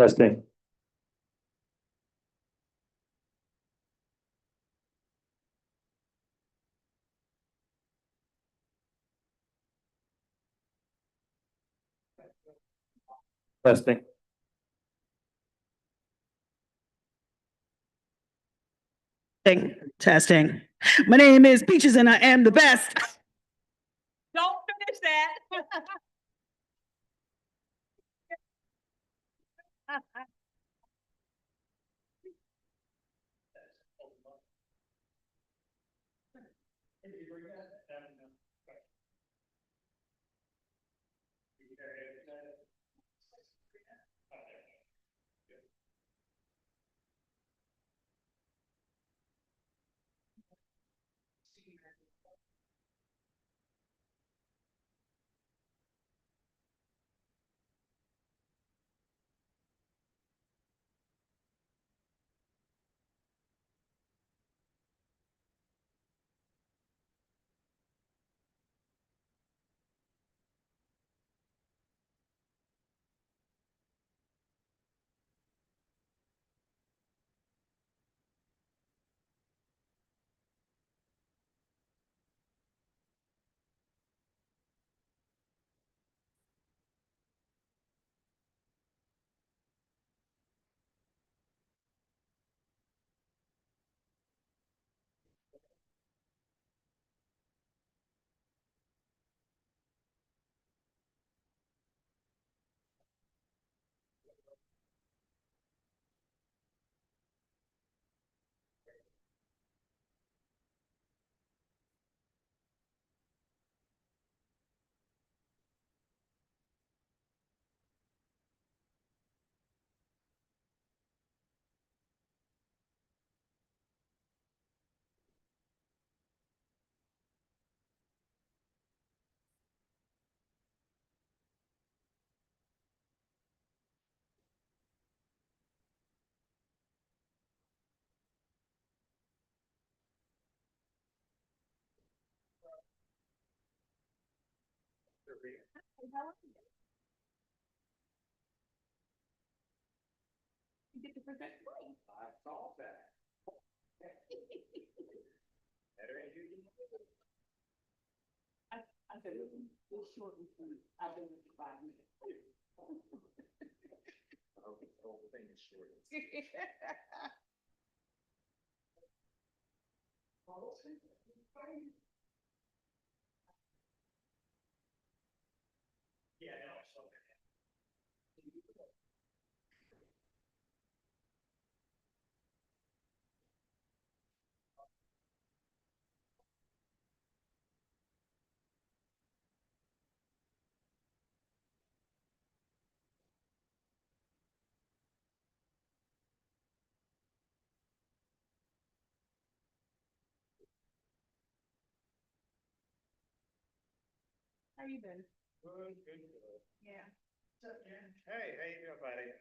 Testing. Testing. Testing. My name is Peaches and I am the best. Don't finish that. You get the perfect point. I saw that. I said, it's short and sweet. I've been with you 5 minutes. The whole thing is short. Yeah, no, so. How you been? Good, good. Yeah. Hey, how you doing, buddy?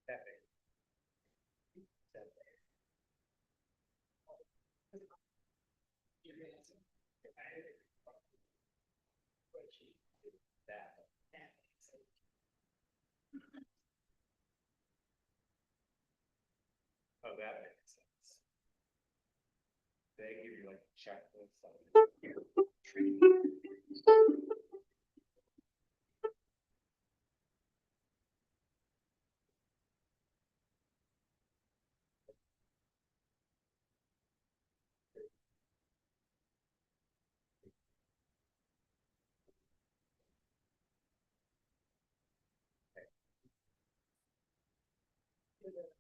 That big. That big. That. Oh, that makes sense. They give you like a checklist.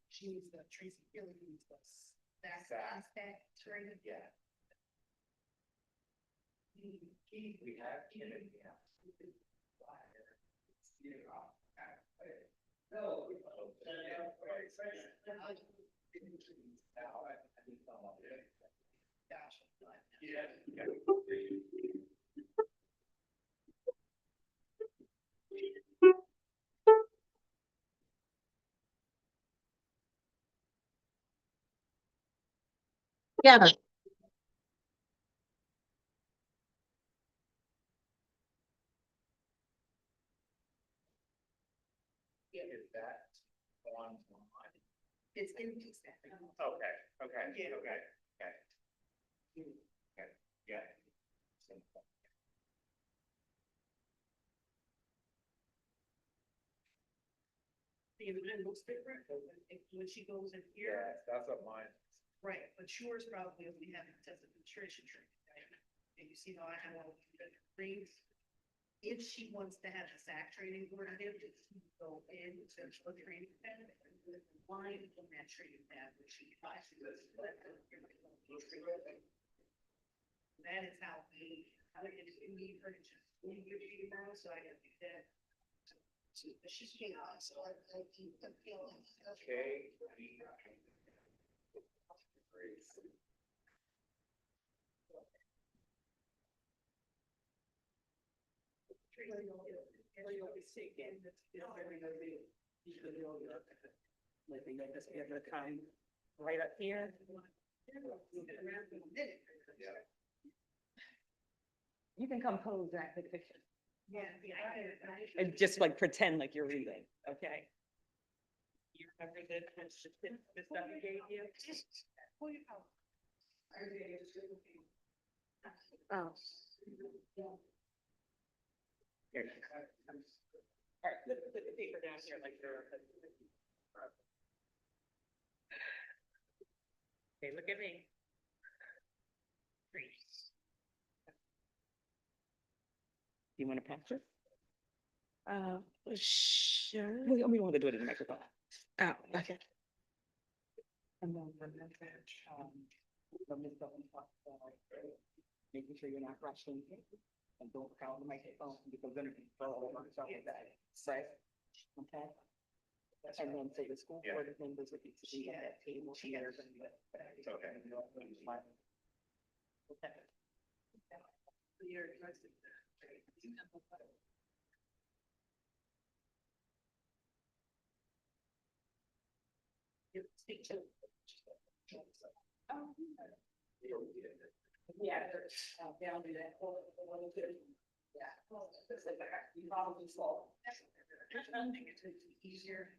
She needs the Tracy Gilly needs this. That's training. Yeah. We have Kennedy. No. Yeah. Yeah. Is that on? It's in peace. Okay, okay, Yeah. okay, okay. Okay, yeah. The event looks different when she goes in here. Yeah, that's what mine. Right, but yours probably only have test administration training, right? And you see how I have all the things. If she wants to have the SAC training, we're gonna do is go in to the training pen, line from that training pen, which she buys. That is how we need her to just, we give you tomorrow, so I gotta do that. But she's getting on, so I keep the feeling. Okay. Living at this other time, right up here. Yeah. You can come pose that picture. Yeah. And just like pretend like you're reading, okay? You remember the stuff you gave you? Oh. Here. All right, put the paper down here like you're. Okay, look at me. Freeze. You want to practice? Sure. We don't want to do it in the microphone. Oh, okay. And then the message, making sure you're not rushing and don't count the microphone because then it's all over stuff like that, right? Okay. And then so the school board members would be sitting at that table here. Okay. Yeah, down to that. Yeah. You probably fall. I think it's easier.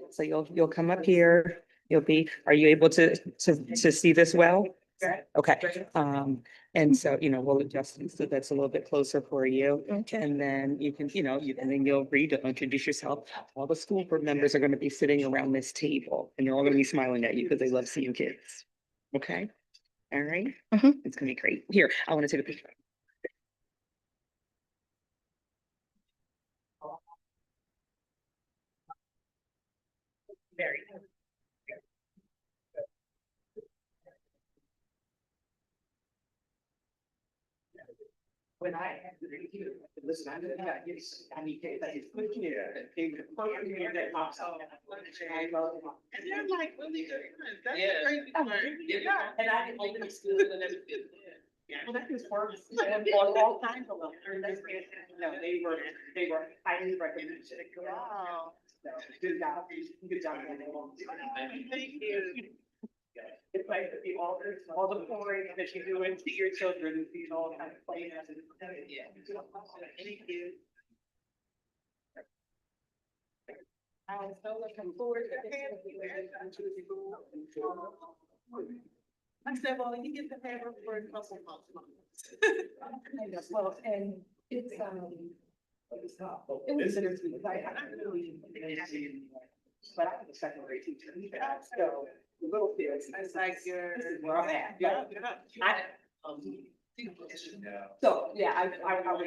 So you'll come up here, are you able to see this well? Okay, and so, we'll adjust it so that's a little bit closer for you. Okay. And then you can, and then you'll read, introduce yourself. All the school board members are gonna be sitting around this table and they're all gonna be smiling at you because they love seeing kids. Okay? All right? Mhm. It's gonna be great. Here, I want to take a picture. Very good. when I listen, I need to, quick here, they were perfect here that pops up. I love it. And they're like really good. That's Yeah. crazy. Yeah, and I didn't open the school and everything. Well, that just works on all kinds of levels. No, they were highly recommended. Wow. So, good job, good job. Thank you. It's nice to see all the pouring that you do into your children, you know, kind of playing as Yeah. Thank you. I'm so looking forward to I said, well, you get the paper for a couple months. well, and it's, it was bittersweet, because I really, but I'm the second grade teacher, so the little kids, It's like you're. this is where I'm at, yeah. No. So, yeah, I was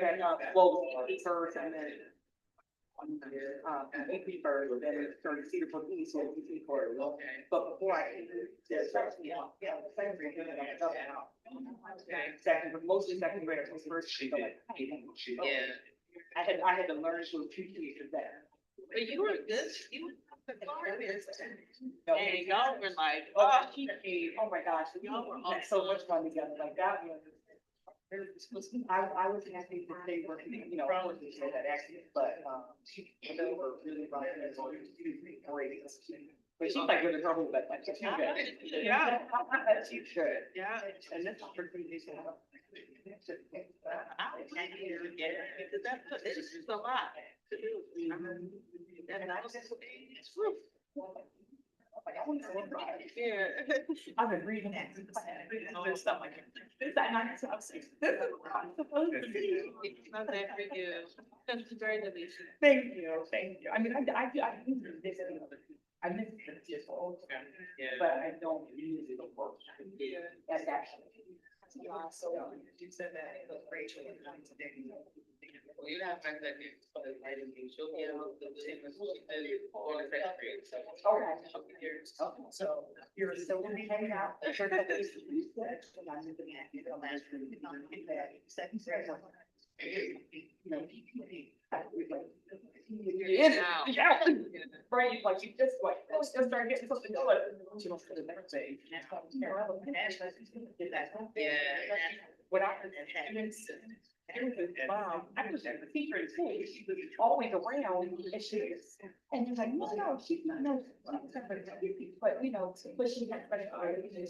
at, well, first and then. AP first, and then started Cedar Brook East, so AP for, but before I, there's actually, yeah, the second grade, then I got out. Second, but mostly second grade, was first, so like, Yeah, I had to learn to appreciate that. But you were good, you were the farthest. No, And y'all were like, oh, oh my gosh, Y'all were we had so much fun together, like that was. I was happy that they were, you know, probably say that actually, but, they were really running as well, great. But she's like really trouble, but like, she's good. Yeah. She's good. Yeah. And this opportunity to help. I was happy to get it, because this is a lot to do. And I was just, it's roof. Yeah. I've been reading that. And stuff like that. Is that not something? Supposed to be. Not that for you. That's very delicious. Thank you, thank you. I mean, I miss this, I miss it just all the time, but I don't use it for, that's actually. So you said that it was Rachel and I today. well, you have fact that it's, but I didn't think she'll get on the same as she did for the second grade, so. Okay. So you're still gonna be hanging out. For the days that you said, and I'm looking at you, the last room, second grade. You know, yeah, right, like you just like, let's just start getting something going. You don't feel the next day. Yeah. When I was I was a teacher in school, she was always around, and she was, and she's like, no, she's not, no, but, you know, but she had credit card, and I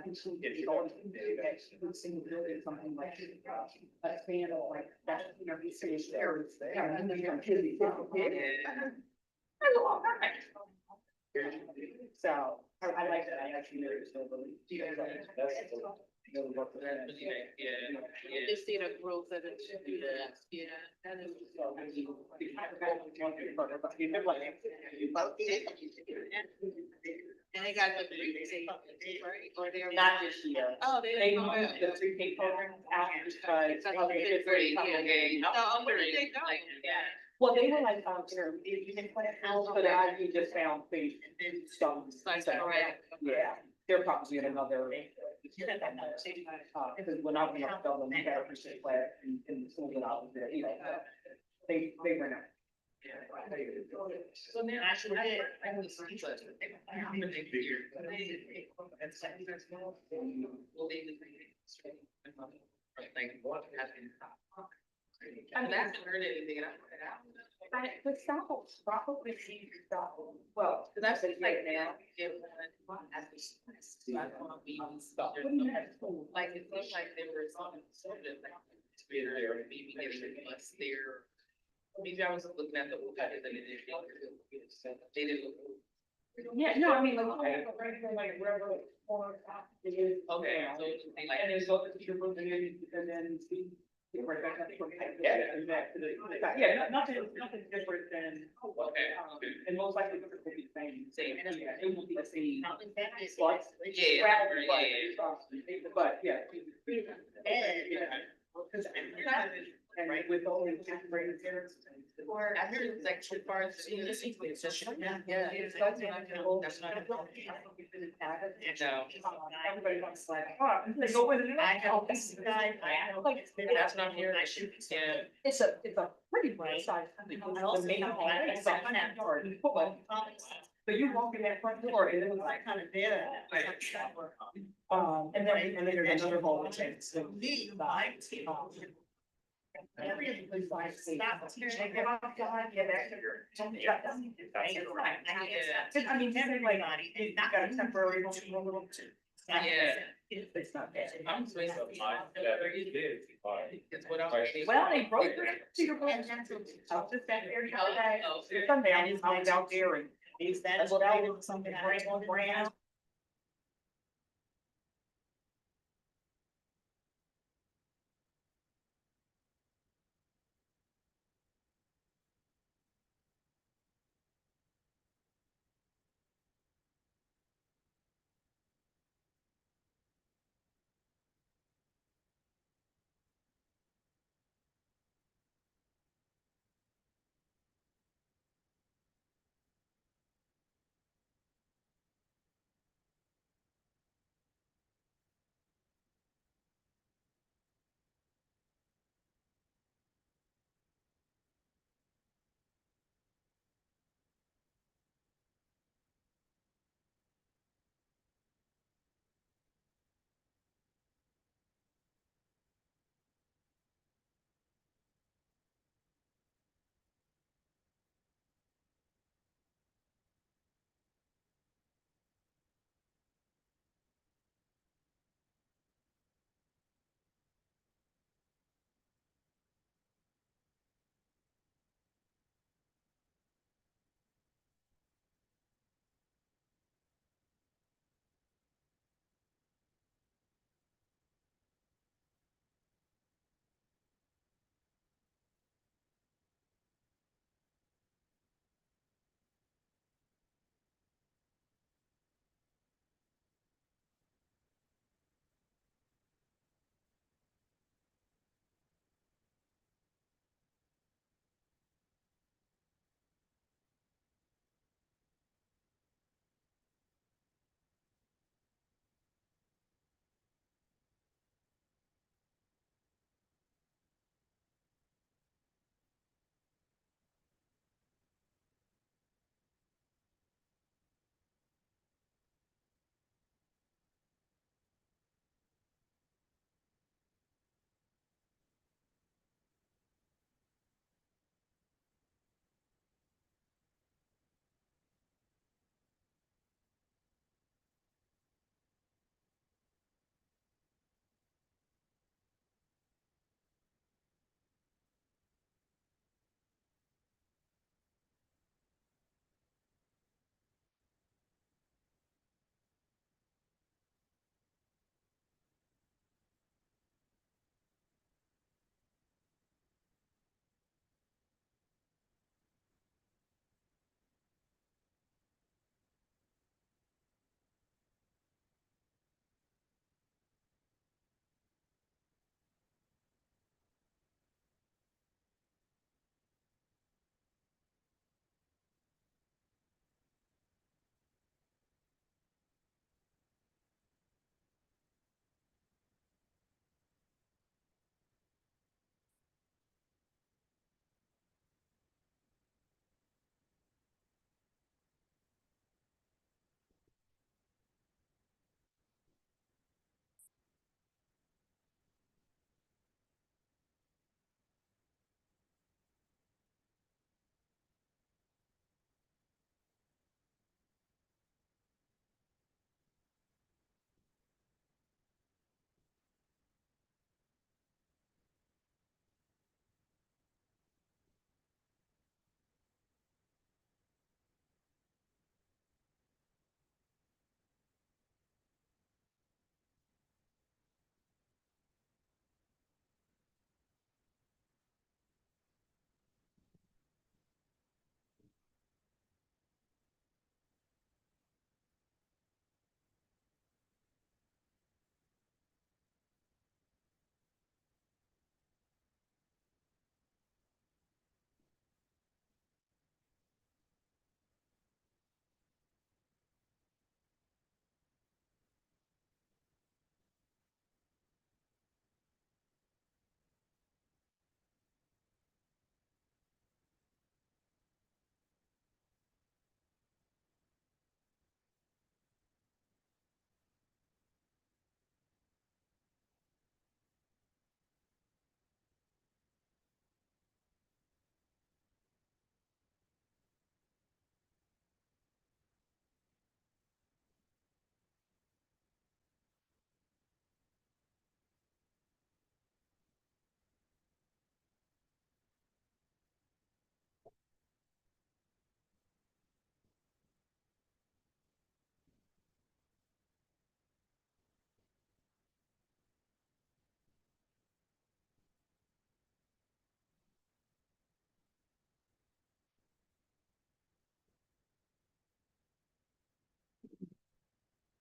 think she would sing something like, a fan of like, that, you know, he says, there is there, and then you're kidding. So, I like that, I actually know there's no belief. Do you guys like that? Yeah. Just see the growth of it. Yeah. That is. And they got the pre-K, right? Or they're. Not this year. Oh, They moved the pre-K program out because. Oh, fifth grade, yeah. No, where did they go? Well, they were like, intermediate union class, but I just found they some. Like, correct. Yeah, they're probably in another. Because when I was in Dublin, we had a pre-K class in the school that I was there, you know, they went out. So then I should have. I was teacher. Like, what happened? I haven't heard anything, and I put it out. The South, probably see South, well, Cause that's like now, it was, at the, I don't want to be stuck. Like, it seems like there was something sort of like, there, maybe getting us there. Maybe I was looking at the, they didn't look. yeah, no, I mean, like wherever, or, it is. Okay, so they like. And then go to your room and then see. Right back up to and back to the, yeah, nothing different than. Okay. And most likely it will be the same. Same. Yeah, it will be the same. Yeah, But, yeah. And with all the different parents. Or I heard it's like two parts. It's just. Yeah. It's like, That's not. No. everybody wants like, oh, they go with it. I know this guy, I know. Like, That's not here. I should. Yeah. it's a pretty nice size. I also The main know hall, I it's like saw that part, part. but you walk in that front door and it was like kind of dead. And then there's another hall which has the. Me, I. Every was like, Stop. get off, God, get back to your. Yeah. I mean, everybody, you got a temporary room, a little too. Yeah. It's not bad. I'm just waiting. It's what I'm. Well, they broke the your place. I was just back there the other day. Sunday, I was out there and. Is that That's what I was, something brand on brand.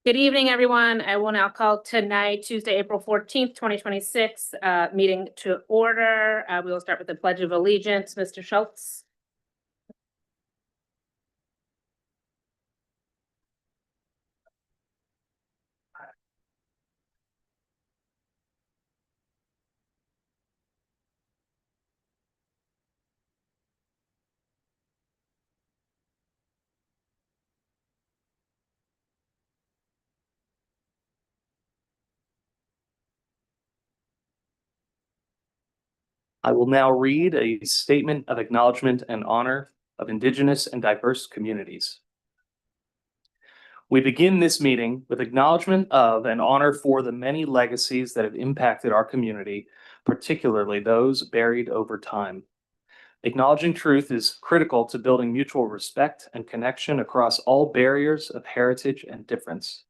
Good evening, everyone. I will now call tonight, Tuesday, April 14th, 2026, meeting to order. We will start with the Pledge of Allegiance. Mr. Schultz. I will now read a statement of acknowledgement and honor of Indigenous and diverse communities. We begin this meeting with acknowledgement of and honor for the many legacies that have impacted our community, particularly those buried over time. Acknowledging truth is critical to building mutual respect and connection across all barriers of heritage and difference.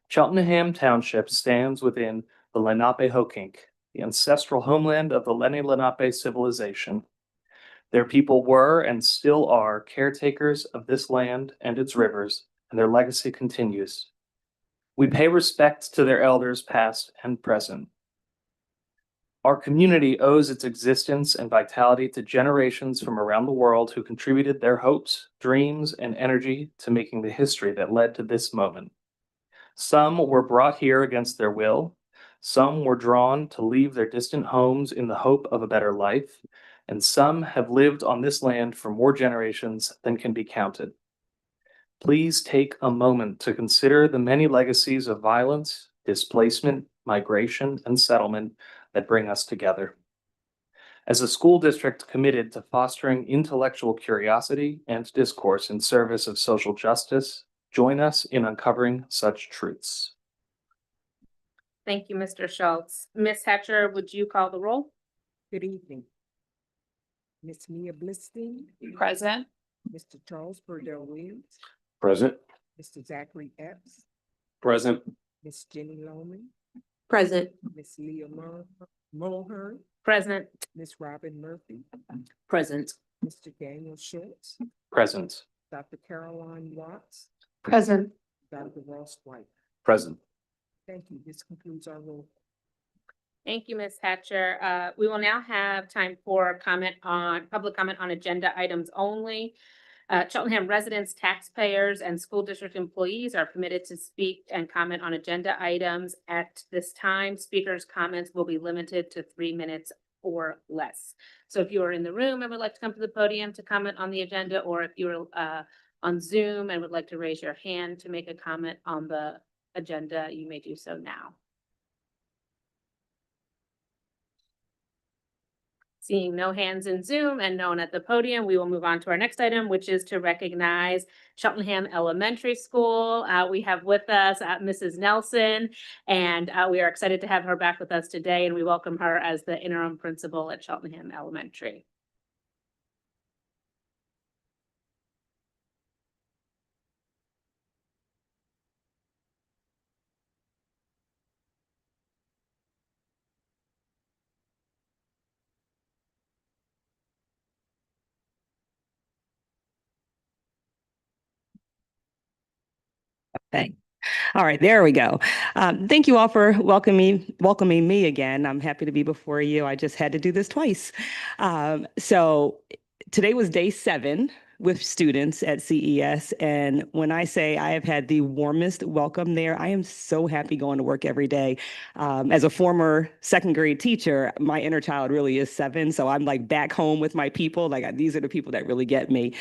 Cheltenham Township stands within the Lenape-Hokink, the ancestral homeland of the Lenni Lenape civilization. Their people were and still are caretakers of this land and its rivers, and their legacy continues. We pay respect to their elders past and present. Our community owes its existence and vitality to generations from around the world who contributed their hopes, dreams, and energy to making the history that led to this moment. Some were brought here against their will. Some were drawn to leave their distant homes in the hope of a better life, and some have lived on this land for more generations than can be counted. Please take a moment to consider the many legacies of violence, displacement, migration, and settlement that bring us together. As a school district committed to fostering intellectual curiosity and discourse in service of social justice, join us in uncovering such truths. Thank you, Mr. Schultz. Ms. Hatcher, would you call the roll? Good evening. Miss Mia Blitzstein, Present. Mr. Charles Burdell Williams, Present. Mr. Zachary Epps, Present. Miss Jenny Loman, Present. Miss Leah Mulhern, Present. Miss Robin Murphy, Present. Mr. Daniel Schultz, Present. Dr. Caroline Watts, Present. Dr. Ross White. Present. Thank you. This concludes our roll. Thank you, Ms. Hatcher. We will now have time for public comment on agenda items only. Cheltenham residents, taxpayers, and school district employees are permitted to speak and comment on agenda items. At this time, speakers' comments will be limited to 3 minutes or less. So if you are in the room and would like to come to the podium to comment on the agenda, or if you're on Zoom and would like to raise your hand to make a comment on the agenda, you may do so now. Seeing no hands in Zoom and no one at the podium, we will move on to our next item, which is to recognize Cheltenham Elementary School. We have with us Mrs. Nelson, and we are excited to have her back with us today, and we welcome her as the interim principal at Cheltenham Elementary. Okay. All right, there we go. Thank you all for welcoming me again. I'm happy to be before you. I just had to do this twice. So today was day 7 with students at CES. And when I say I have had the warmest welcome there, I am so happy going to work every day. As a former second grade teacher, my inner child really is 7. So I'm like back home with my people. Like these are the people that really get me.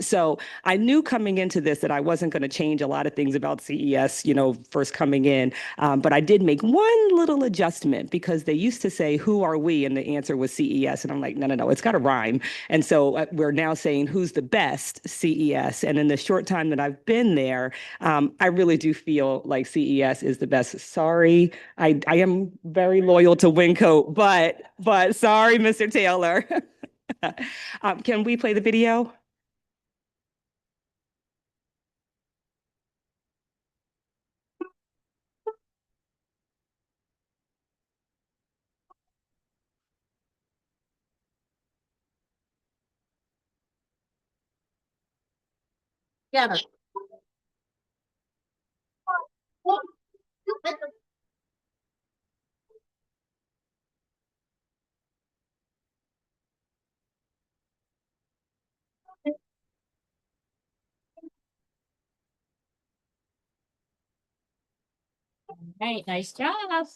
So I knew coming into this that I wasn't going to change a lot of things about CES, first coming in. But I did make one little adjustment because they used to say, who are we? And the answer was CES. And I'm like, no, it's got to rhyme. And so we're now saying, who's the best? CES. And in the short time that I've been there, I really do feel like CES is the best. Sorry, I am very loyal to Wincoat, but sorry, Mr. Taylor. Can we play the video? Yeah. Right, nice job.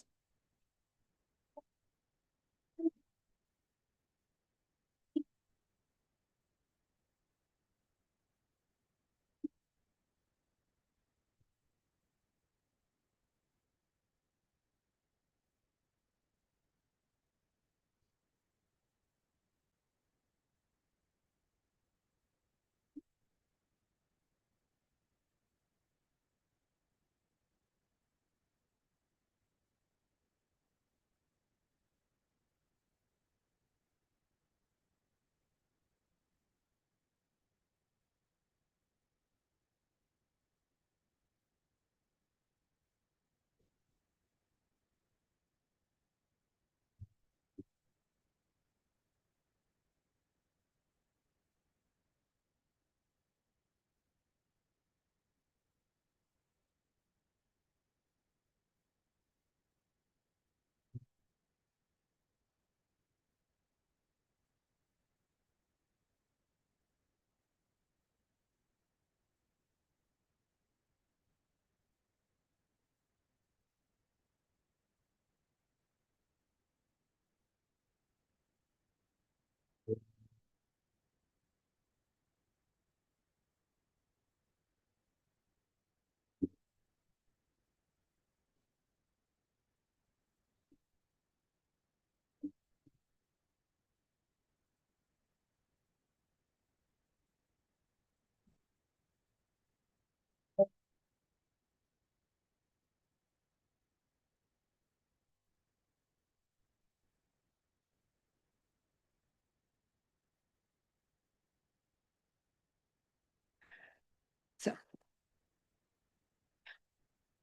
So,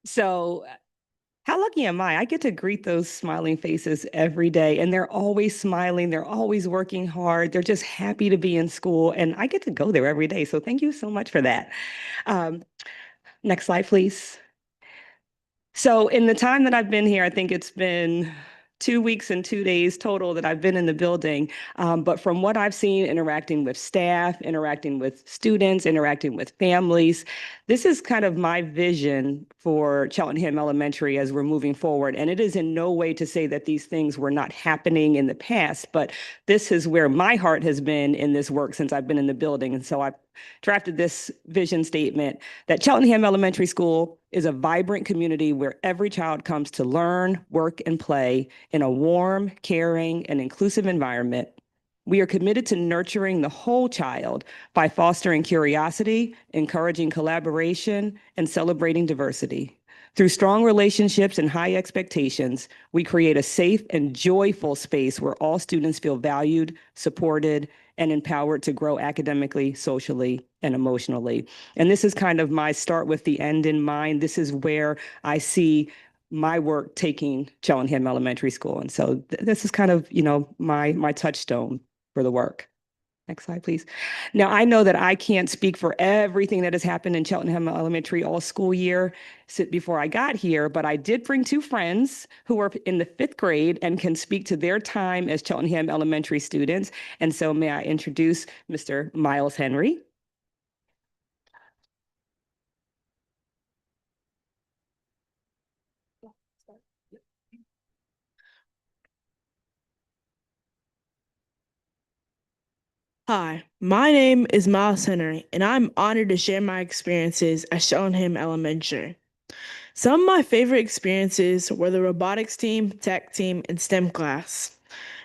so how lucky am I? I get to greet those smiling faces every day, and they're always smiling. They're always working hard. They're just happy to be in school, and I get to go there every day. So thank you so much for that. Um, Next slide, please. So in the time that I've been here, I think it's been 2 weeks and 2 days total that I've been in the building. But from what I've seen, interacting with staff, interacting with students, interacting with families, this is kind of my vision for Cheltenham Elementary as we're moving forward. And it is in no way to say that these things were not happening in the past, but this is where my heart has been in this work since I've been in the building. And so I drafted this vision statement that Cheltenham Elementary School is a vibrant community where every child comes to learn, work, and play in a warm, caring, and inclusive environment. We are committed to nurturing the whole child by fostering curiosity, encouraging collaboration, and celebrating diversity. Through strong relationships and high expectations, we create a safe and joyful space where all students feel valued, supported, and empowered to grow academically, socially, and emotionally. And this is kind of my start with the end in mind. This is where I see my work taking Cheltenham Elementary School. And so this is kind of, my touchstone for the work. Next slide, please. Now, I know that I can't speak for everything that has happened in Cheltenham Elementary all school year before I got here, but I did bring two friends who are in the 5th grade and can speak to their time as Cheltenham Elementary students. And so may I introduce Mr. Miles Henry. Hi, my name is Miles Henry, and I'm honored to share my experiences at Cheltenham Elementary. Some of my favorite experiences were the robotics team, tech team, and STEM class.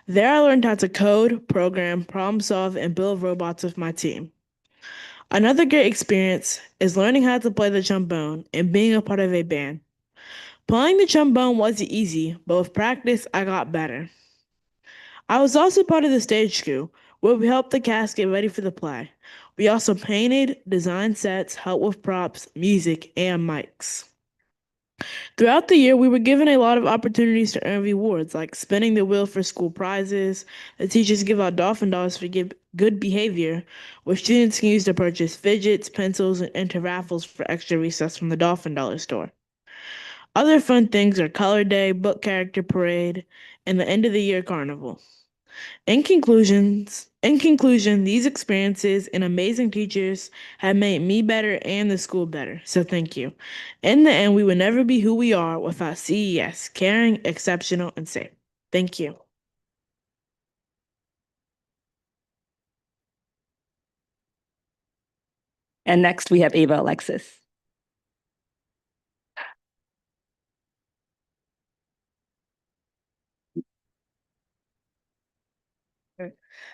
There I learned how to code, program, problem solve, and build robots with my team. Another great experience is learning how to play the trombone and being a part of a band. Playing the trombone wasn't easy, but with practice, I got better. I was also part of the stage crew, where we helped the cast get ready for the play. We also painted, designed sets, helped with props, music, and mics. Throughout the year, we were given a lot of opportunities to earn rewards, like spinning the wheel for school prizes. The teachers give out dolphin dollars for good behavior, which students can use to purchase fidgets, pencils, and enter raffles for extra recess from the dolphin dollar store. Other fun things are color day, book character parade, and the end of the year carnival. In conclusion, these experiences and amazing teachers have made me better and the school better. So thank you. In the end, we would never be who we are without CES, caring, exceptional, and safe. Thank you. And next we have Ava Alexis.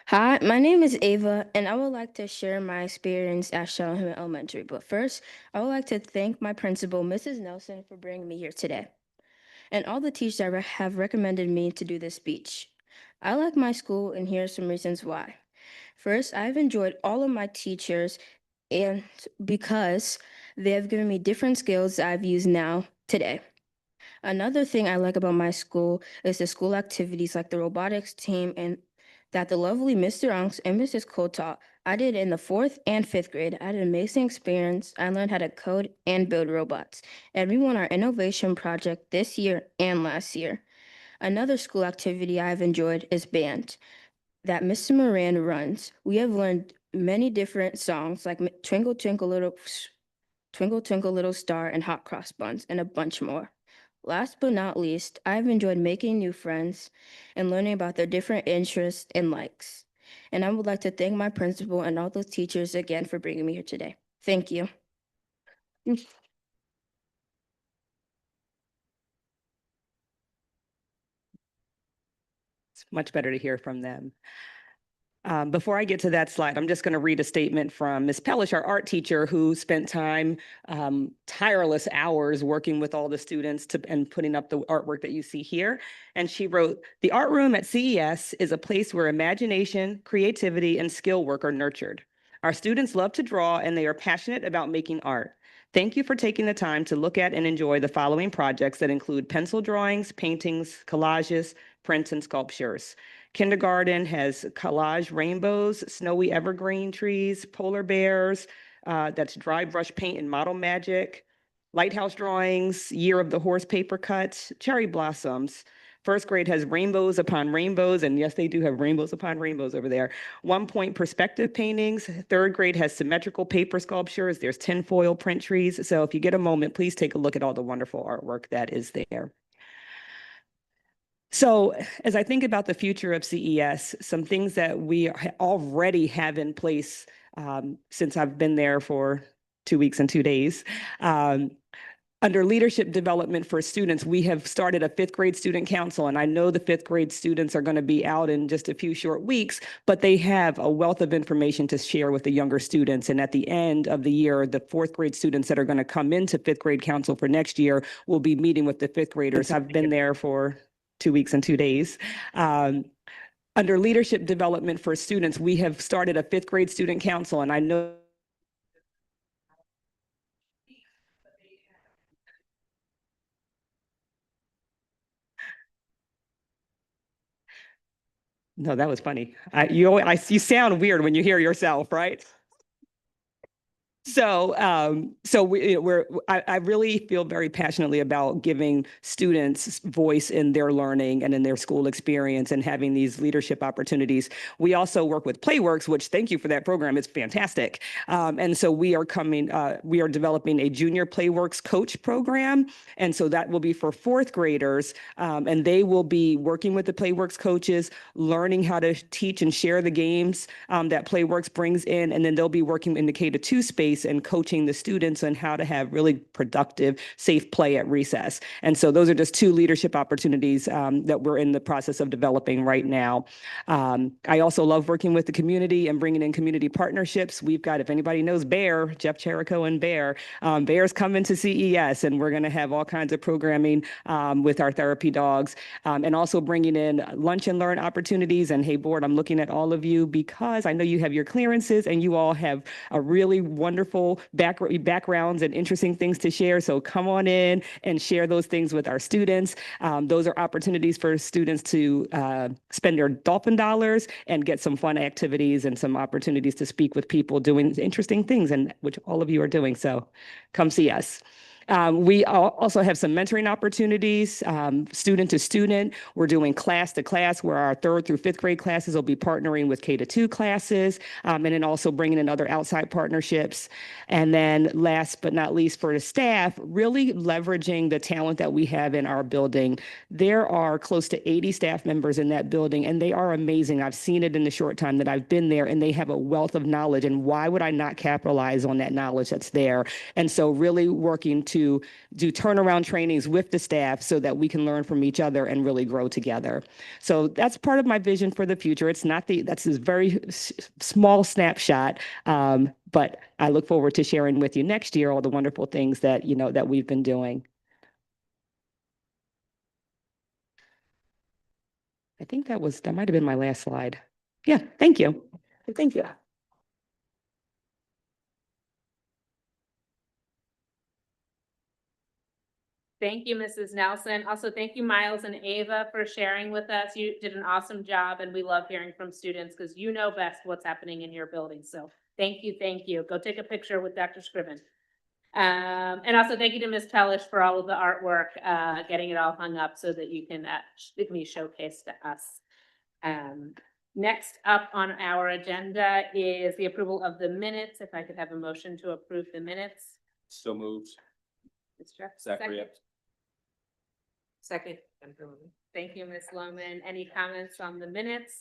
Hi, my name is Ava, and I would like to share my experience at Shellenham Elementary. But first, I would like to thank my principal, Mrs. Nelson, for bringing me here today, and all the teachers that have recommended me to do this speech. I like my school, and here are some reasons why. First, I've enjoyed all of my teachers, and because they have given me different skills I've used now today. Another thing I like about my school is the school activities like the robotics team and that the lovely Mr. Unks and Mrs. Cole taught. I did in the 4th and 5th grade. I had an amazing experience. I learned how to code and build robots. And we won our innovation project this year and last year. Another school activity I've enjoyed is band that Mr. Moran runs. We have learned many different songs like Twinkle Twinkle Little Star and Hot Cross Buns and a bunch more. Last but not least, I've enjoyed making new friends and learning about their different interests and likes. And I would like to thank my principal and all the teachers again for bringing me here today. Thank you. It's much better to hear from them. Before I get to that slide, I'm just going to read a statement from Ms. Pellish, our art teacher, who spent time, tireless hours working with all the students and putting up the artwork that you see here. And she wrote, "The art room at CES is a place where imagination, creativity, and skill work are nurtured. Our students love to draw and they are passionate about making art. Thank you for taking the time to look at and enjoy the following projects that include pencil drawings, paintings, collages, prints, and sculptures. Kindergarten has collage rainbows, snowy evergreen trees, polar bears, that's dry brush paint and model magic, lighthouse drawings, year of the horse paper cuts, cherry blossoms. First grade has rainbows upon rainbows, and yes, they do have rainbows upon rainbows over there. 1-point perspective paintings. Third grade has symmetrical paper sculptures. There's tinfoil print trees. So if you get a moment, please take a look at all the wonderful artwork that is there. So as I think about the future of CES, some things that we already have in place since I've been there for 2 weeks and 2 days. Under leadership development for students, we have started a 5th grade student council, and I know the 5th grade students are going to be out in just a few short weeks, but they have a wealth of information to share with the younger students. And at the end of the year, the 4th grade students that are going to come into 5th grade council for next year will be meeting with the 5th graders. I've been there for 2 weeks and 2 days. Under leadership development for students, we have started a 5th grade student council, and I know no, that was funny. You sound weird when you hear yourself, right? So, I really feel very passionately about giving students voice in their learning and in their school experience and having these leadership opportunities. We also work with Playworks, which thank you for that program. It's fantastic. And so we are developing a junior Playworks coach program. And so that will be for 4th graders. And they will be working with the Playworks coaches, learning how to teach and share the games that Playworks brings in. And then they'll be working in the K-2 space and coaching the students on how to have really productive, safe play at recess. And so those are just 2 leadership opportunities that we're in the process of developing right now. I also love working with the community and bringing in community partnerships. We've got, if anybody knows Bear, Jeff Cherico and Bear, Bear's coming to CES, and we're going to have all kinds of programming with our therapy dogs, and also bringing in lunch and learn opportunities. And hey, board, I'm looking at all of you because I know you have your clearances and you all have a really wonderful backgrounds and interesting things to share. So come on in and share those things with our students. Those are opportunities for students to spend their dolphin dollars and get some fun activities and some opportunities to speak with people doing interesting things, and which all of you are doing. So come see us. We also have some mentoring opportunities, student to student. We're doing class to class where our 3rd through 5th grade classes will be partnering with K-2 classes, and then also bringing in other outside partnerships. And then last but not least for the staff, really leveraging the talent that we have in our building. There are close to 80 staff members in that building, and they are amazing. I've seen it in the short time that I've been there, and they have a wealth of knowledge. And why would I not capitalize on that knowledge that's there? And so really working to do turnaround trainings with the staff so that we can learn from each other and really grow together. So that's part of my vision for the future. That's a very small snapshot, but I look forward to sharing with you next year all the wonderful things that, that we've been doing. I think that might have been my last slide. Yeah, thank you. Thank you. Thank you, Mrs. Nelson. Also, thank you, Miles and Ava, for sharing with us. You did an awesome job, and we love hearing from students because you know best what's happening in your building. So thank you, thank you. Go take a picture with Dr. Scriven. And also thank you to Ms. Pellish for all of the artwork, getting it all hung up so that you can be showcased to us. Next up on our agenda is the approval of the minutes. If I could have a motion to approve the minutes. So moved. Mr. Zachary. Second. Thank you, Ms. Loman. Any comments on the minutes?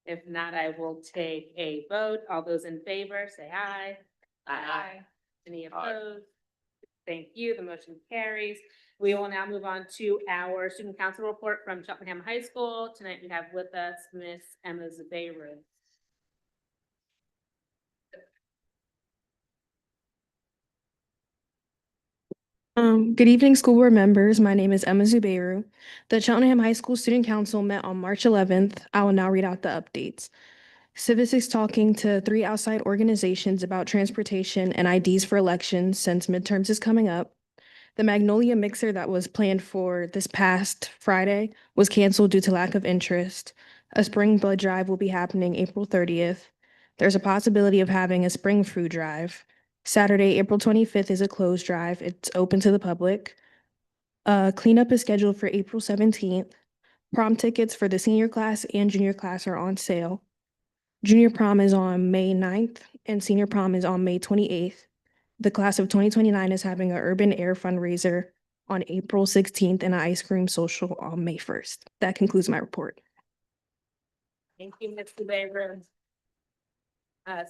If not, I will take a vote. All those in favor, say aye. Aye. Any opposed? Thank you. The motion carries. We will now move on to our student council report from Cheltenham High School. Tonight we have with us Miss Emma Zubeiru. Good evening, school board members. My name is Emma Zubeiru. The Cheltenham High School Student Council met on March 11th. I will now read out the updates. Civics is talking to 3 outside organizations about transportation and IDs for elections since midterms is coming up. The Magnolia Mixer that was planned for this past Friday was canceled due to lack of interest. A spring blood drive will be happening April 30th. There's a possibility of having a spring food drive. Saturday, April 25th is a closed drive. It's open to the public. Cleanup is scheduled for April 17th. Prom tickets for the senior class and junior class are on sale. Junior prom is on May 9th and senior prom is on May 28th. The class of 2029 is having an urban air fundraiser on April 16th and an ice cream social on May 1st. That concludes my report. Thank you, Ms. Zubeiru.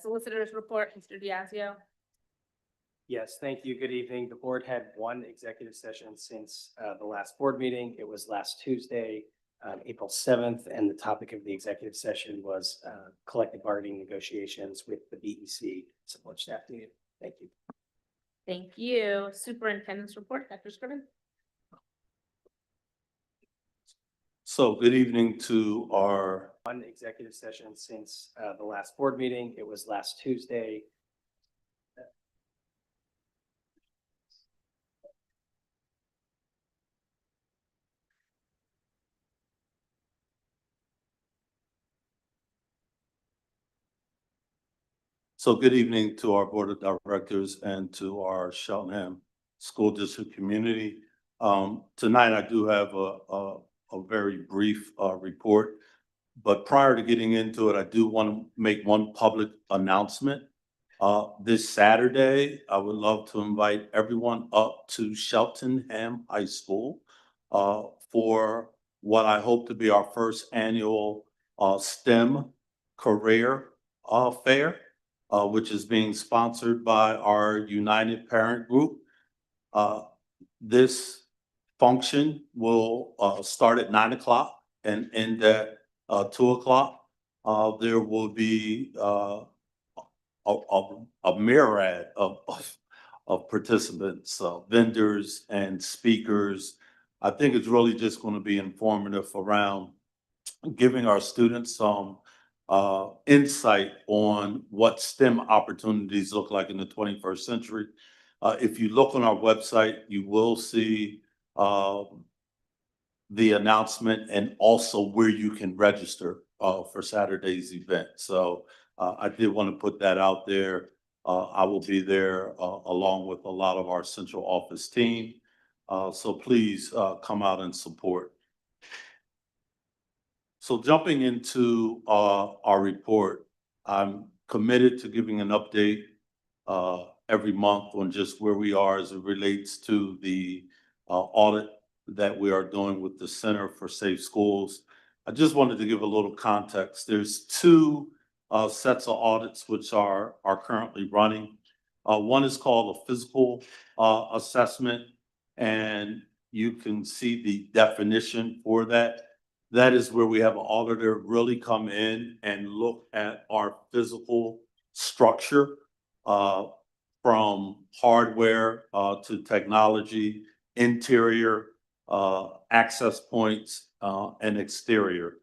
Solicitors report, Mr. Diazio. Yes, thank you. Good evening. The board had one executive session since the last board meeting. It was last Tuesday, April 7th, and the topic of the executive session was collective bargaining negotiations with the BEC support staff union. Thank you. Thank you. Superintendent's report, Dr. Scriven. So good evening to our One executive session since the last board meeting. It was last Tuesday. So good evening to our board of directors and to our Cheltenham School District community. Tonight I do have a very brief report, but prior to getting into it, I do want to make one public announcement. This Saturday, I would love to invite everyone up to Cheltenham High School for what I hope to be our first annual STEM career fair. Which is being sponsored by our United Parent Group. This function will start at 9 o'clock and end at 2 o'clock. There will be a myriad of participants, vendors and speakers. I think it's really just going to be informative around giving our students some insight on what STEM opportunities look like in the 21st century. If you look on our website, you will see the announcement and also where you can register for Saturday's event. So I did want to put that out there. I will be there, along with a lot of our central office team. So please, come out and support. So jumping into, our report, I'm committed to giving an update, every month on just where we are as it relates to the, audit that we are doing with the Center for Safe Schools. I just wanted to give a little context. There's two sets of audits which are currently running. One is called a physical assessment, and you can see the definition for that. That is where we have an auditor really come in and look at our physical structure, from hardware to technology, interior, access points, and exterior.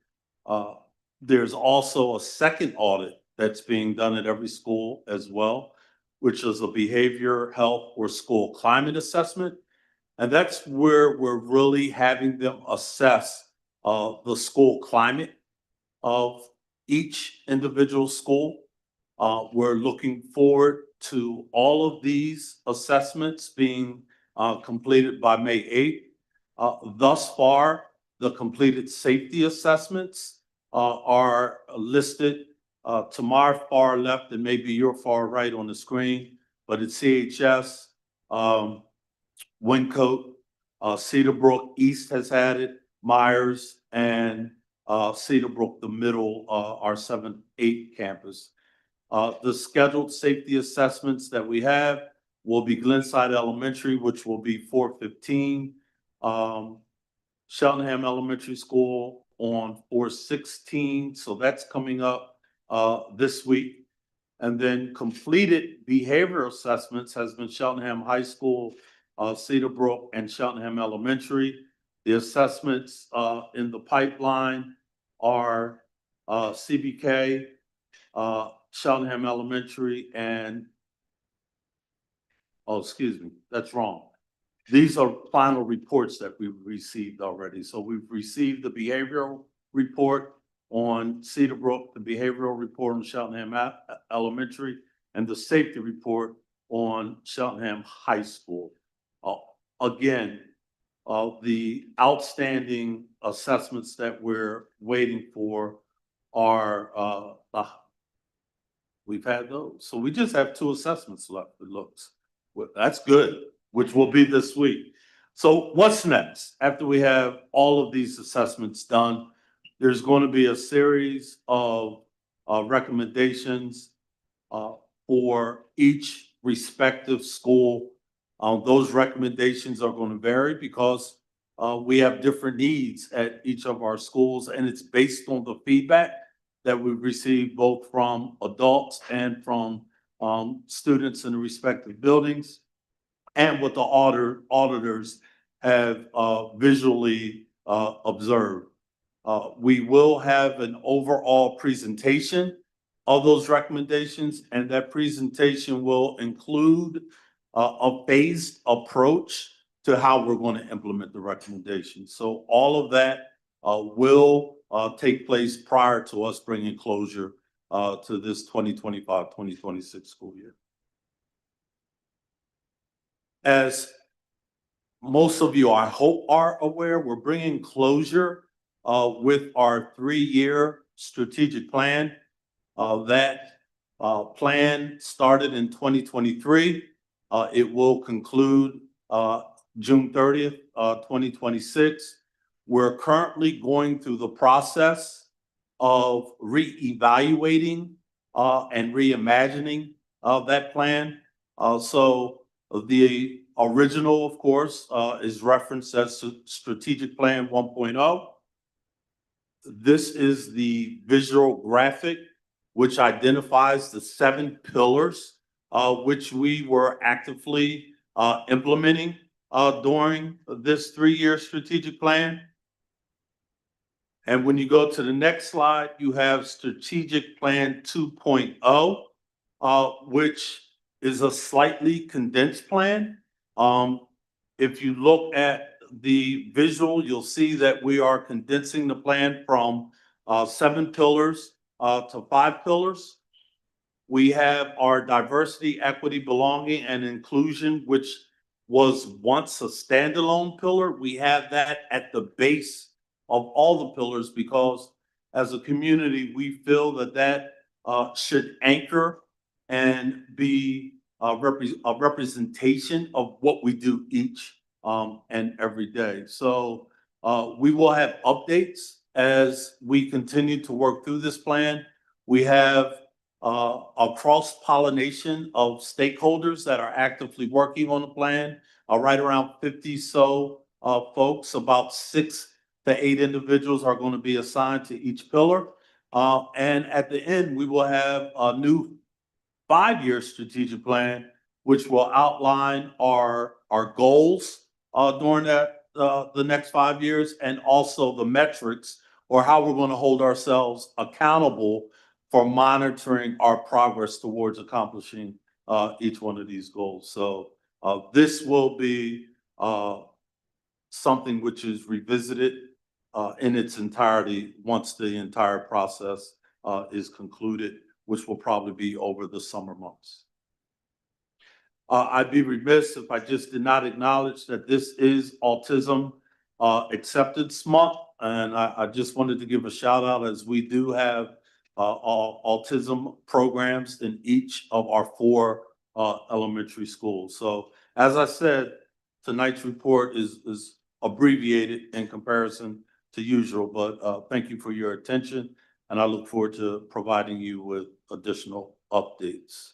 There's also a second audit that's being done at every school as well, which is a behavior, health, or school climate assessment. And that's where we're really having them assess the school climate of each individual school. We're looking forward to all of these assessments being completed by May 8th. Thus far, the completed safety assessments are listed to my far left and maybe your far right on the screen, but it's CHS, Wyncote, Cedarbrook East has had it, Myers, and Cedarbrook, the middle, our 7-8 campus. The scheduled safety assessments that we have will be Glenside Elementary, which will be 4/15. Cheltenham Elementary School on 4/16, so that's coming up this week. And then completed behavioral assessments has been Cheltenham High School, Cedarbrook, and Cheltenham Elementary. The assessments in the pipeline are CBK, Cheltenham Elementary, and, oh, excuse me, that's wrong. These are final reports that we've received already. So we've received the behavioral report on Cedarbrook, the behavioral report on Cheltenham Elementary, and the safety report on Cheltenham High School. Again, the outstanding assessments that we're waiting for are, we've had those. So we just have 2 assessments left, it looks. Well, that's good, which will be this week. So what's next? After we have all of these assessments done, there's going to be a series of recommendations for each respective school. Those recommendations are going to vary because we have different needs at each of our schools, and it's based on the feedback that we've received both from adults and from students in the respective buildings, and what the auditors have visually observed. We will have an overall presentation of those recommendations, and that presentation will include a phased approach to how we're going to implement the recommendations. So all of that will take place prior to us bringing closure to this 2025-2026 school year. As most of you, I hope, are aware, we're bringing closure with our 3-year strategic plan. That plan started in 2023. It will conclude June 30th, 2026. We're currently going through the process of reevaluating and reimagining that plan. So the original, of course, is referenced as Strategic Plan 1.0. This is the visual graphic, which identifies the 7 pillars which we were actively implementing during this 3-year strategic plan. And when you go to the next slide, you have Strategic Plan 2.0, which is a slightly condensed plan. If you look at the visual, you'll see that we are condensing the plan from 7 pillars to 5 pillars. We have our diversity, equity, belonging, and inclusion, which was once a standalone pillar. We have that at the base of all the pillars because as a community, we feel that that should anchor and be a representation of what we do each and every day. So we will have updates as we continue to work through this plan. We have a cross-pollination of stakeholders that are actively working on the plan, right around 50 folks, about 6 to 8 individuals are going to be assigned to each pillar. And at the end, we will have a new 5-year strategic plan, which will outline our goals during the next 5 years, and also the metrics or how we're going to hold ourselves accountable for monitoring our progress towards accomplishing each one of these goals. So this will be something which is revisited in its entirety once the entire process is concluded, which will probably be over the summer months. I'd be remiss if I just did not acknowledge that this is Autism Acceptance Month, and I just wanted to give a shout out as we do have autism programs in each of our 4 elementary schools. So as I said, tonight's report is abbreviated in comparison to usual, but thank you for your attention, and I look forward to providing you with additional updates.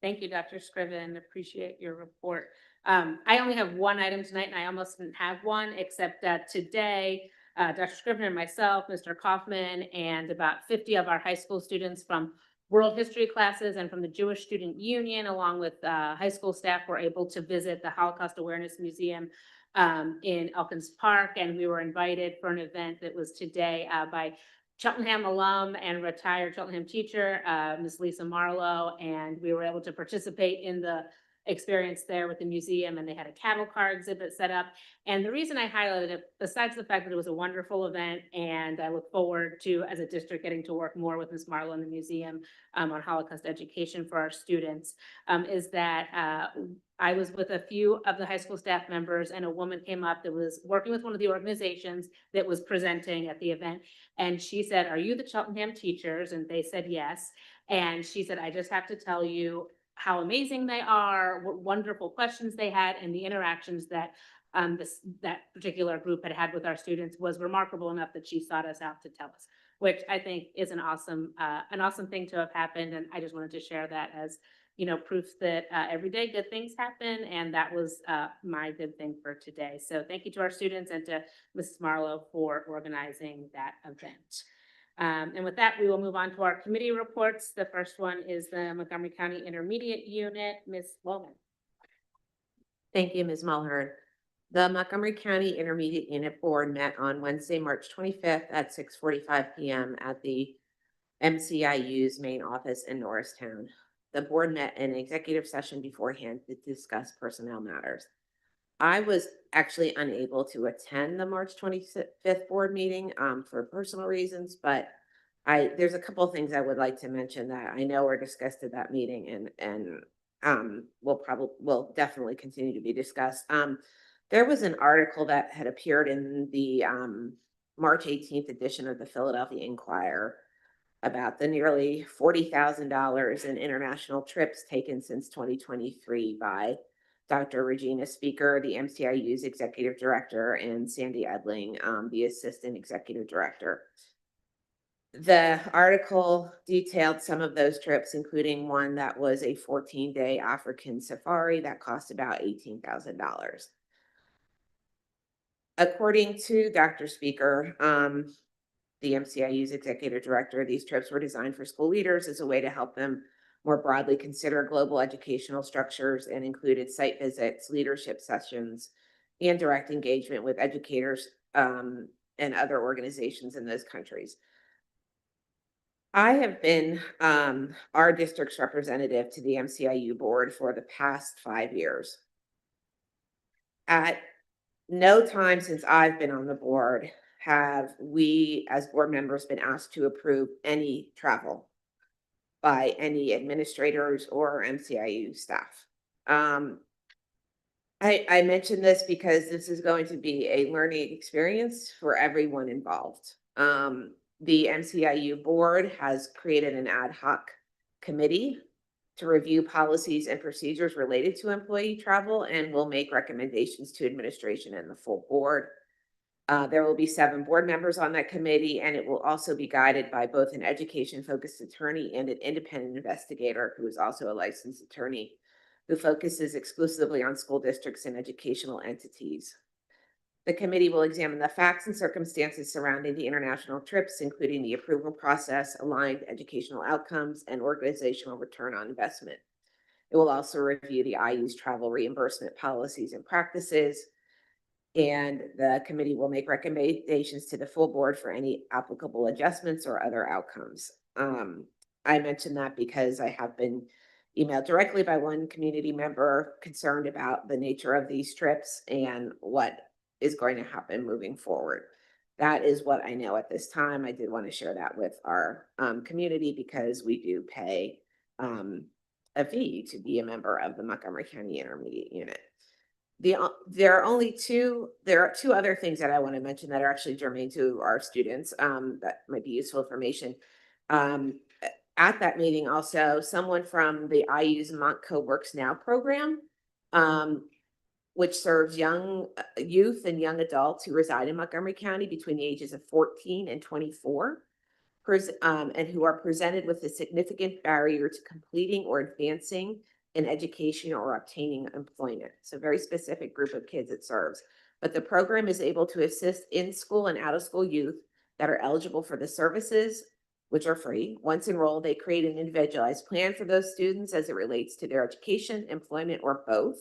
Thank you, Dr. Scriven. Appreciate your report. I only have one item tonight, and I almost didn't have one, except that today, Dr. Scriven and myself, Mr. Kaufman, and about 50 of our high school students from world history classes and from the Jewish Student Union, along with high school staff, were able to visit the Holocaust Awareness Museum in Elkins Park, and we were invited for an event that was today by Cheltenham alum and retired Cheltenham teacher, Ms. Lisa Marlowe, and we were able to participate in the experience there with the museum, and they had a cattle car exhibit set up. And the reason I highlighted it, besides the fact that it was a wonderful event, and I look forward to, as a district, getting to work more with Ms. Marlowe in the museum on Holocaust education for our students, is that I was with a few of the high school staff members, and a woman came up that was working with one of the organizations that was presenting at the event. And she said, "Are you the Cheltenham teachers?" And they said, "Yes." And she said, "I just have to tell you how amazing they are, what wonderful questions they had, and the interactions that that particular group had with our students was remarkable enough that she sought us out to tell us," which I think is an awesome thing to have happened. And I just wanted to share that as, you know, proof that every day good things happen, and that was my good thing for today. So thank you to our students and to Mrs. Marlowe for organizing that event. And with that, we will move on to our committee reports. The first one is the Montgomery County Intermediate Unit. Ms. Wellman. Thank you, Ms. Mulhern. The Montgomery County Intermediate Unit Board met on Wednesday, March 25th at 6:45 p.m. at the MCIU's main office in Norristown. The board met in executive session beforehand to discuss personnel matters. I was actually unable to attend the March 25th board meeting for personal reasons, but there's a couple of things I would like to mention that I know were discussed at that meeting, and will definitely continue to be discussed. There was an article that had appeared in the March 18th edition of the Philadelphia Inquirer about the nearly $40,000 in international trips taken since 2023 by Dr. Regina Speaker, the MCIU's executive director, and Sandy Edling, the assistant executive director. The article detailed some of those trips, including one that was a 14-day African safari that cost about $18,000. According to Dr. Speaker, the MCIU's executive director, these trips were designed for school leaders as a way to help them more broadly consider global educational structures, and included site visits, leadership sessions, and direct engagement with educators and other organizations in those countries. I have been our district's representative to the MCIU board for the past 5 years. At no time since I've been on the board have we as board members been asked to approve any travel by any administrators or MCIU staff. I mentioned this because this is going to be a learning experience for everyone involved. The MCIU board has created an ad hoc committee to review policies and procedures related to employee travel and will make recommendations to administration and the full board. There will be 7 board members on that committee, and it will also be guided by both an education-focused attorney and an independent investigator who is also a licensed attorney who focuses exclusively on school districts and educational entities. The committee will examine the facts and circumstances surrounding the international trips, including the approval process, aligned educational outcomes, and organizational return on investment. It will also review the IU's travel reimbursement policies and practices, and the committee will make recommendations to the full board for any applicable adjustments or other outcomes. I mentioned that because I have been emailed directly by one community member concerned about the nature of these trips and what is going to happen moving forward. That is what I know at this time. I did want to share that with our community because we do pay a fee to be a member of the Montgomery County Intermediate Unit. There are 2 other things that I want to mention that are actually germane to our students that might be useful information. At that meeting also, someone from the IU's Montco Works Now program, which serves young youth and young adults who reside in Montgomery County between the ages of 14 and 24, and who are presented with a significant barrier to completing or advancing in education or obtaining employment. It's a very specific group of kids it serves. But the program is able to assist in-school and out-of-school youth that are eligible for the services, which are free. Once enrolled, they create an individualized plan for those students as it relates to their education, employment, or both.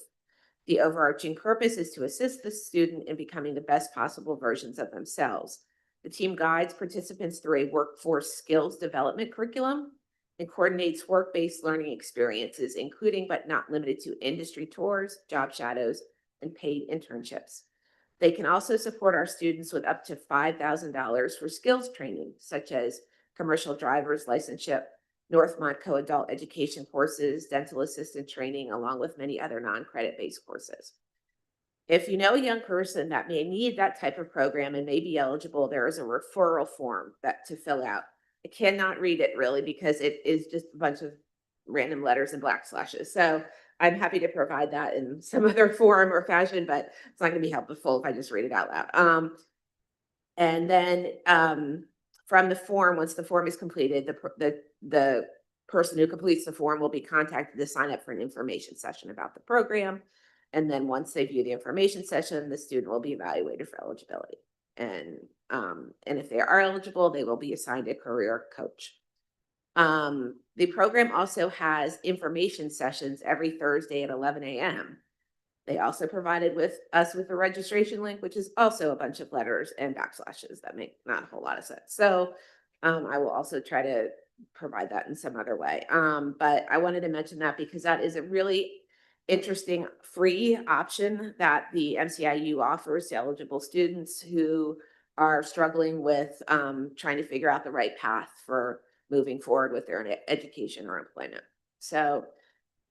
The overarching purpose is to assist the student in becoming the best possible versions of themselves. The team guides participants through a workforce skills development curriculum and coordinates work-based learning experiences, including but not limited to industry tours, job shadows, and paid internships. They can also support our students with up to $5,000 for skills training, such as commercial driver's licenseship, Northmont co-adult education courses, dental assistant training, along with many other non-credit based courses. If you know a young person that may need that type of program and may be eligible, there is a referral form to fill out. I cannot read it really because it is just a bunch of random letters and -- So I'm happy to provide that in some other form or fashion, but it's not going to be helpful if I just read it out loud. And then from the form, once the form is completed, the person who completes the form will be contacted to sign up for an information session about the program. And then once they view the information session, the student will be evaluated for eligibility. And if they are eligible, they will be assigned a career coach. The program also has information sessions every Thursday at 11 a.m. They also provided us with a registration link, which is also a bunch of letters and -- that make not a whole lot of sense. So I will also try to provide that in some other way. But I wanted to mention that because that is a really interesting free option that the MCIU offers to eligible students who are struggling with trying to figure out the right path for moving forward with their education or employment. So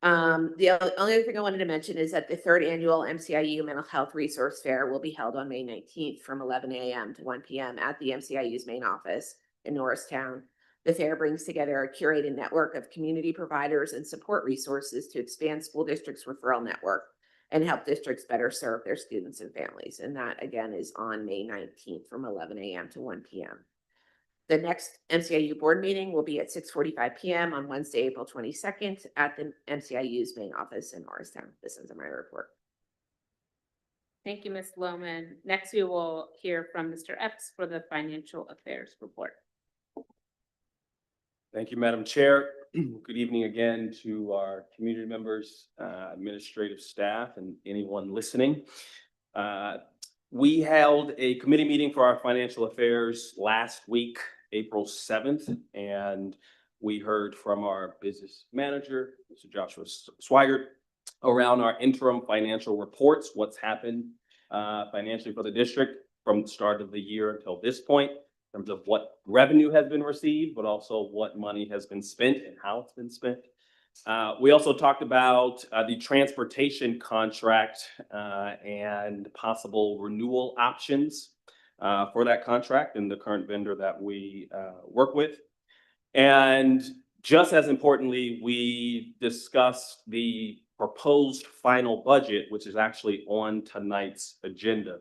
the only other thing I wanted to mention is that the 3rd annual MCIU Mental Health Resource Fair will be held on May 19th from 11 a.m. to 1 p.m. at the MCIU's main office in Norristown. The fair brings together a curated network of community providers and support resources to expand school districts' referral network and help districts better serve their students and families. And that, again, is on May 19th from 11 a.m. to 1 p.m. The next MCIU board meeting will be at 6:45 p.m. on Wednesday, April 22nd at the MCIU's main office in Norristown. This is my report. Thank you, Ms. Lohman. Next, we will hear from Mr. Epps for the financial affairs report. Thank you, Madam Chair. Good evening again to our community members, administrative staff, and anyone listening. We held a committee meeting for our financial affairs last week, April 7th, and we heard from our business manager, Mr. Joshua Swigert, around our interim financial reports, what's happened financially for the district from the start of the year until this point. in terms of what revenue has been received, but also what money has been spent and how it's been spent. We also talked about the transportation contract and possible renewal options for that contract and the current vendor that we work with. And just as importantly, we discussed the proposed final budget, which is actually on tonight's agenda.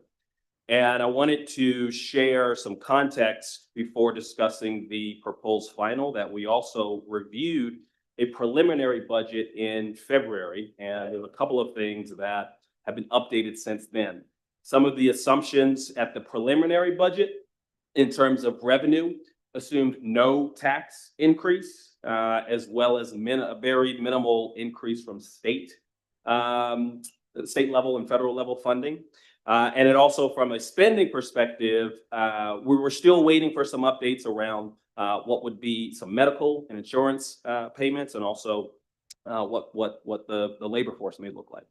And I wanted to share some context before discussing the proposed final that we also reviewed a preliminary budget in February. And there's a couple of things that have been updated since then. Some of the assumptions at the preliminary budget in terms of revenue assumed no tax increase, as well as a very minimal increase from state level and federal level funding. And it also, from a spending perspective, we were still waiting for some updates around what would be some medical and insurance payments, and also what the labor force may look like.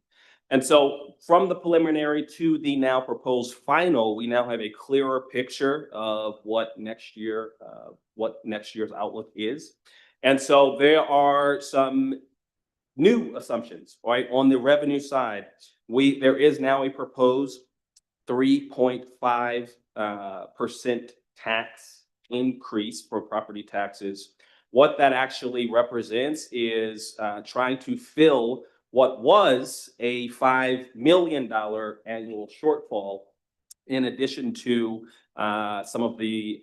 And so from the preliminary to the now proposed final, we now have a clearer picture of what next year's outlook is. And so there are some new assumptions, right? On the revenue side, there is now a proposed 3.5% tax increase for property taxes. What that actually represents is trying to fill what was a $5 million annual shortfall, in addition to some of the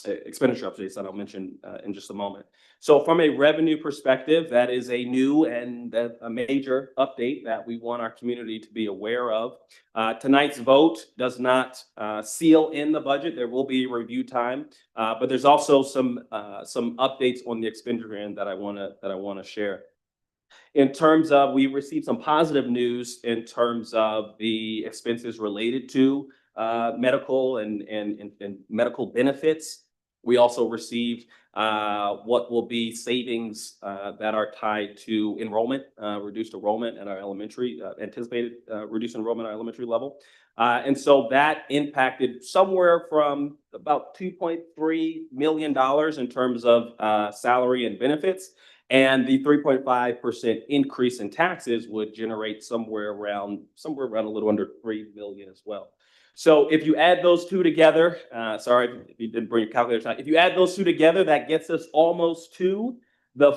expenditure updates that I'll mention in just a moment. So from a revenue perspective, that is a new and a major update that we want our community to be aware of. Tonight's vote does not seal in the budget. There will be review time, but there's also some updates on the expenditure end that I want to share. In terms of, we received some positive news in terms of the expenses related to medical and medical benefits. We also received what will be savings that are tied to enrollment, reduced enrollment at our elementary, anticipated reduced enrollment at our elementary level. And so that impacted somewhere from about $2.3 million in terms of salary and benefits. And the 3.5% increase in taxes would generate somewhere around a little under $3 million as well. So if you add those two together, sorry if you didn't bring your calculator tonight. If you add those two together, that gets us almost to the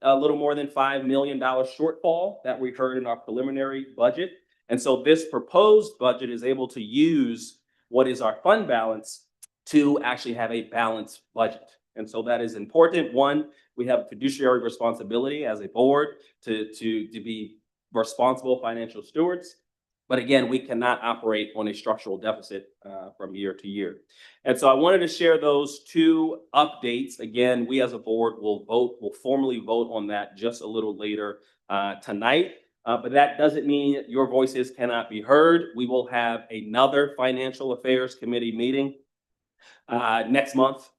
a little more than $5 million shortfall that we heard in our preliminary budget. And so this proposed budget is able to use what is our fund balance to actually have a balanced budget. And so that is important. One, we have a fiduciary responsibility as a board to be responsible financial stewards. But again, we cannot operate on a structural deficit from year to year. And so I wanted to share those two updates. Again, we as a board will formally vote on that just a little later tonight. But that doesn't mean that your voices cannot be heard. We will have another Financial Affairs Committee meeting next month.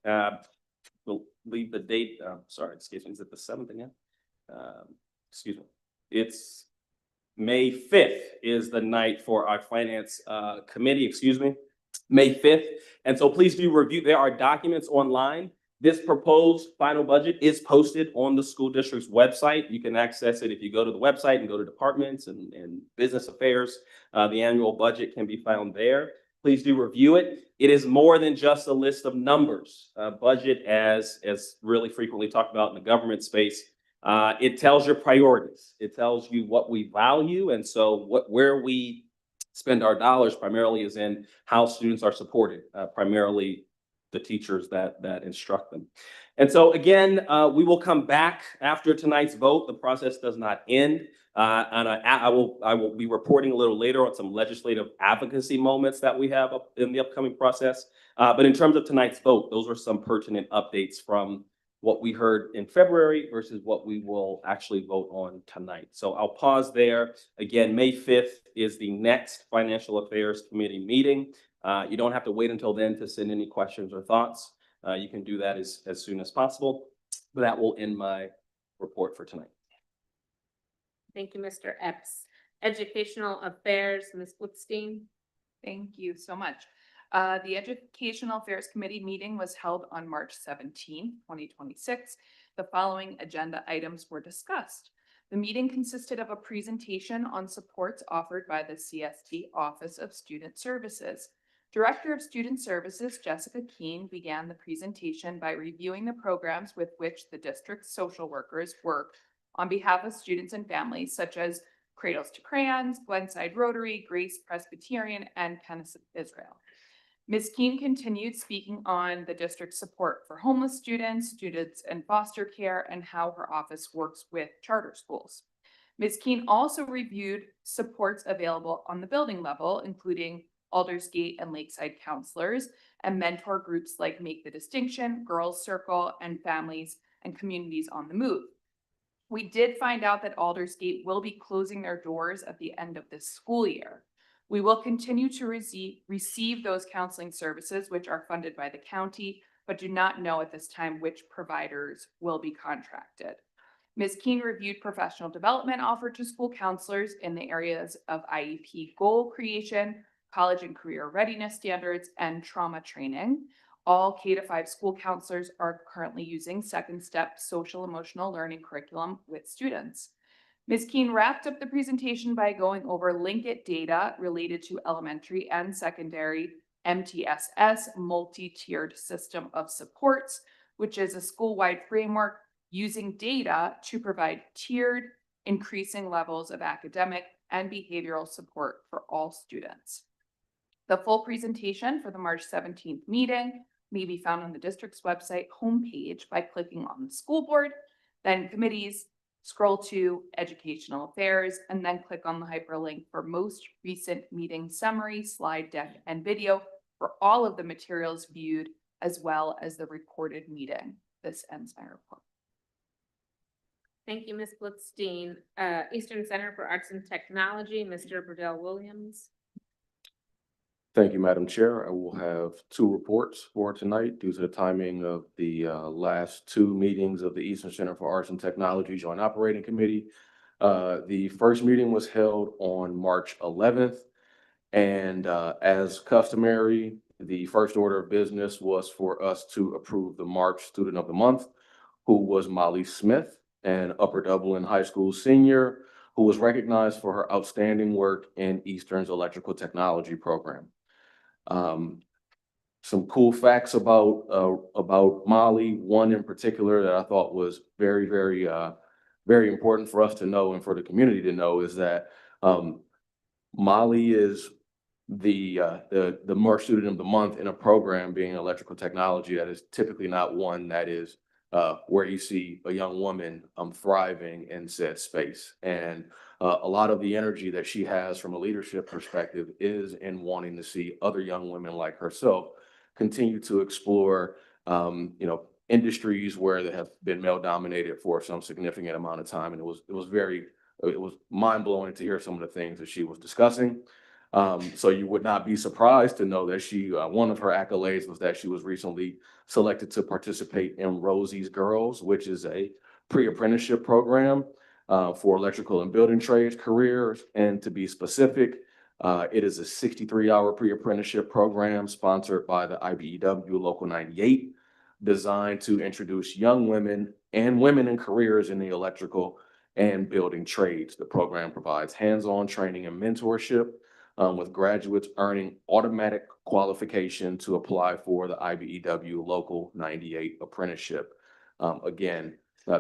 We'll leave the date. Sorry, excuse me. Is it the 7th again? Excuse me. It's May 5th is the night for our Finance Committee. Excuse me. May 5th. And so please do review. There are documents online. This proposed final budget is posted on the school district's website. You can access it if you go to the website and go to departments and business affairs. The annual budget can be found there. Please do review it. It is more than just a list of numbers. Budget, as really frequently talked about in the government space, it tells your priorities. It tells you what we value, and so where we spend our dollars primarily is in how students are supported, primarily the teachers that instruct them. And so again, we will come back after tonight's vote. The process does not end. And I will be reporting a little later on some legislative advocacy moments that we have in the upcoming process. But in terms of tonight's vote, those are some pertinent updates from what we heard in February versus what we will actually vote on tonight. So I'll pause there. Again, May 5th is the next Financial Affairs Committee meeting. You don't have to wait until then to send any questions or thoughts. You can do that as soon as possible. But that will end my report for tonight. Thank you, Mr. Epps. Educational Affairs, Ms. Woodstein. Thank you so much. The Educational Affairs Committee meeting was held on March 17, 2026. The following agenda items were discussed. The meeting consisted of a presentation on supports offered by the CSD Office of Student Services. Director of Student Services, Jessica Keene, began the presentation by reviewing the programs with which the district's social workers work on behalf of students and families, such as Cradles to Crayons, Glenside Rotary, Grace Presbyterian, and Kenneth Israel. Ms. Keene continued speaking on the district's support for homeless students, students in foster care, and how her office works with charter schools. Ms. Keene also reviewed supports available on the building level, including Aldersgate and Lakeside counselors and mentor groups like Make the Distinction, Girls Circle, and Families and Communities on the Move. We did find out that Aldersgate will be closing their doors at the end of this school year. We will continue to receive those counseling services, which are funded by the county, but do not know at this time which providers will be contracted. Ms. Keene reviewed professional development offered to school counselors in the areas of IEP goal creation, college and career readiness standards, and trauma training. All K-5 school counselors are currently using Second Step social emotional learning curriculum with students. Ms. Keene wrapped up the presentation by going over Linkit data related to elementary and secondary MTSS multi-tiered system of supports, which is a school-wide framework using data to provide tiered, increasing levels of academic and behavioral support for all students. The full presentation for the March 17th meeting may be found on the district's website homepage by clicking on the school board, then committees, scroll to Educational Affairs, and then click on the hyperlink for most recent meeting summary, slide deck, and video for all of the materials viewed, as well as the recorded meeting. This ends my report. Thank you, Ms. Blitzstein. Eastern Center for Arts and Technology, Mr. Burdell Williams. Thank you, Madam Chair. I will have two reports for tonight due to the timing of the last two meetings of the Eastern Center for Arts and Technology Joint Operating Committee. The first meeting was held on March 11th, and as customary, the first order of business was for us to approve the March Student of the Month, who was Molly Smith, an Upper Dublin High School senior who was recognized for her outstanding work in Eastern's electrical technology program. Some cool facts about Molly. One in particular that I thought was very, very, very important for us to know and for the community to know is that Molly is the March Student of the Month in a program being electrical technology that is typically not one that is where you see a young woman thriving in said space. And a lot of the energy that she has from a leadership perspective is in wanting to see other young women like herself continue to explore, industries where they have been male dominated for some significant amount of time. And it was mind blowing to hear some of the things that she was discussing. So you would not be surprised to know that one of her accolades was that she was recently selected to participate in Rosie's Girls, which is a pre-apprenticeship program for electrical and building trades careers. And to be specific, it is a 63-hour pre-apprenticeship program sponsored by the IBEW Local 98, designed to introduce young women and women in careers in the electrical and building trades. The program provides hands-on training and mentorship, with graduates earning automatic qualification to apply for the IBEW Local 98 apprenticeship.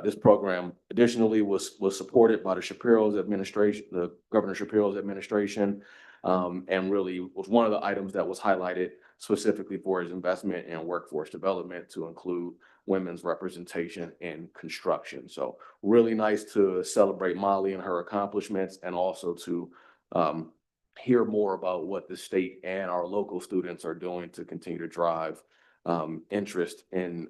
This program additionally was supported by the Shapiro's administration, the Governor Shapiro's administration, and really was one of the items that was highlighted specifically for his investment in workforce development to include women's representation in construction. So really nice to celebrate Molly and her accomplishments, and also to hear more about what the state and our local students are doing to continue to drive interest in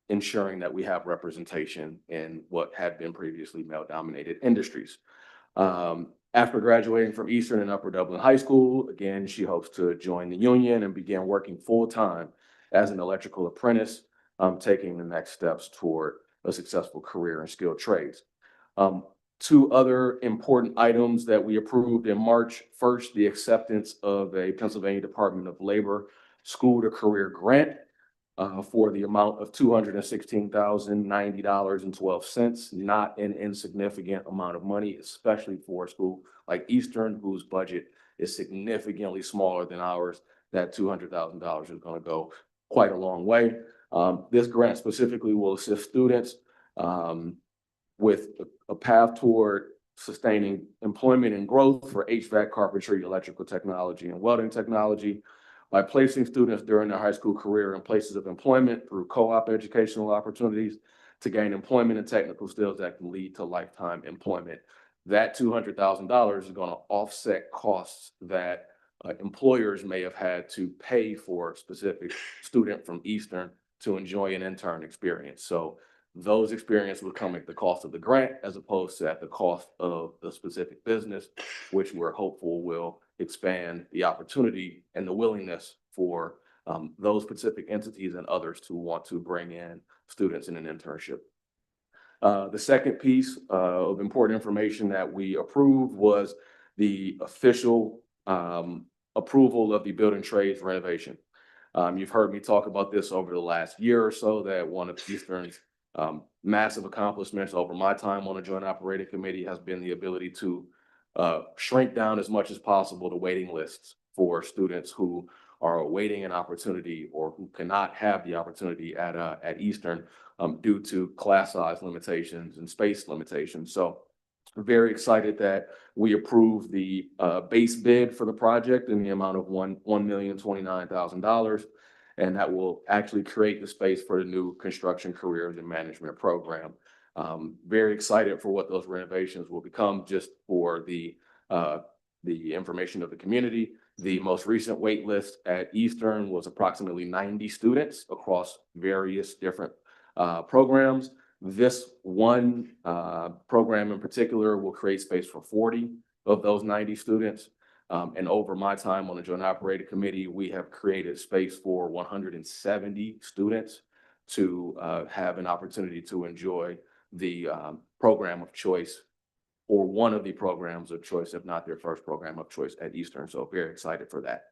ensuring that we have representation in what had been previously male-dominated industries. After graduating from Eastern and Upper Dublin High School, again, she hopes to join the union and began working full-time as an electrical apprentice, taking the next steps toward a successful career in skilled trades. Two other important items that we approved in March. First, the acceptance of a Pennsylvania Department of Labor School to Career Grant for the amount of $216,090.12, not an insignificant amount of money, especially for a school like Eastern, whose budget is significantly smaller than ours. That $200,000 is going to go quite a long way. This grant specifically will assist students with a path toward sustaining employment and growth for HVAC, carpentry, electrical technology, and welding technology by placing students during their high school career in places of employment through co-op educational opportunities to gain employment and technical skills that can lead to lifetime employment. That $200,000 is going to offset costs that employers may have had to pay for a specific student from Eastern to enjoy an intern experience. So those experiences would come at the cost of the grant as opposed to at the cost of the specific business, which we're hopeful will expand the opportunity and the willingness for those specific entities and others to want to bring in students in an internship. The second piece of important information that we approved was the official approval of the building trades renovation. You've heard me talk about this over the last year or so, that one of Eastern's massive accomplishments over my time on the Joint Operating Committee has been the ability to shrink down as much as possible the waiting lists for students who are awaiting an opportunity or who cannot have the opportunity at Eastern due to class size limitations and space limitations. So we're very excited that we approved the base bid for the project in the amount of $1,029,000. And that will actually create the space for the new construction careers and management program. Very excited for what those renovations will become. Just for the information of the community, the most recent wait list at Eastern was approximately 90 students across various different programs. This one program in particular will create space for 40 of those 90 students. And over my time on the Joint Operating Committee, we have created space for 170 students to have an opportunity to enjoy the program of choice, or one of the programs of choice, if not their first program of choice at Eastern. So very excited for that.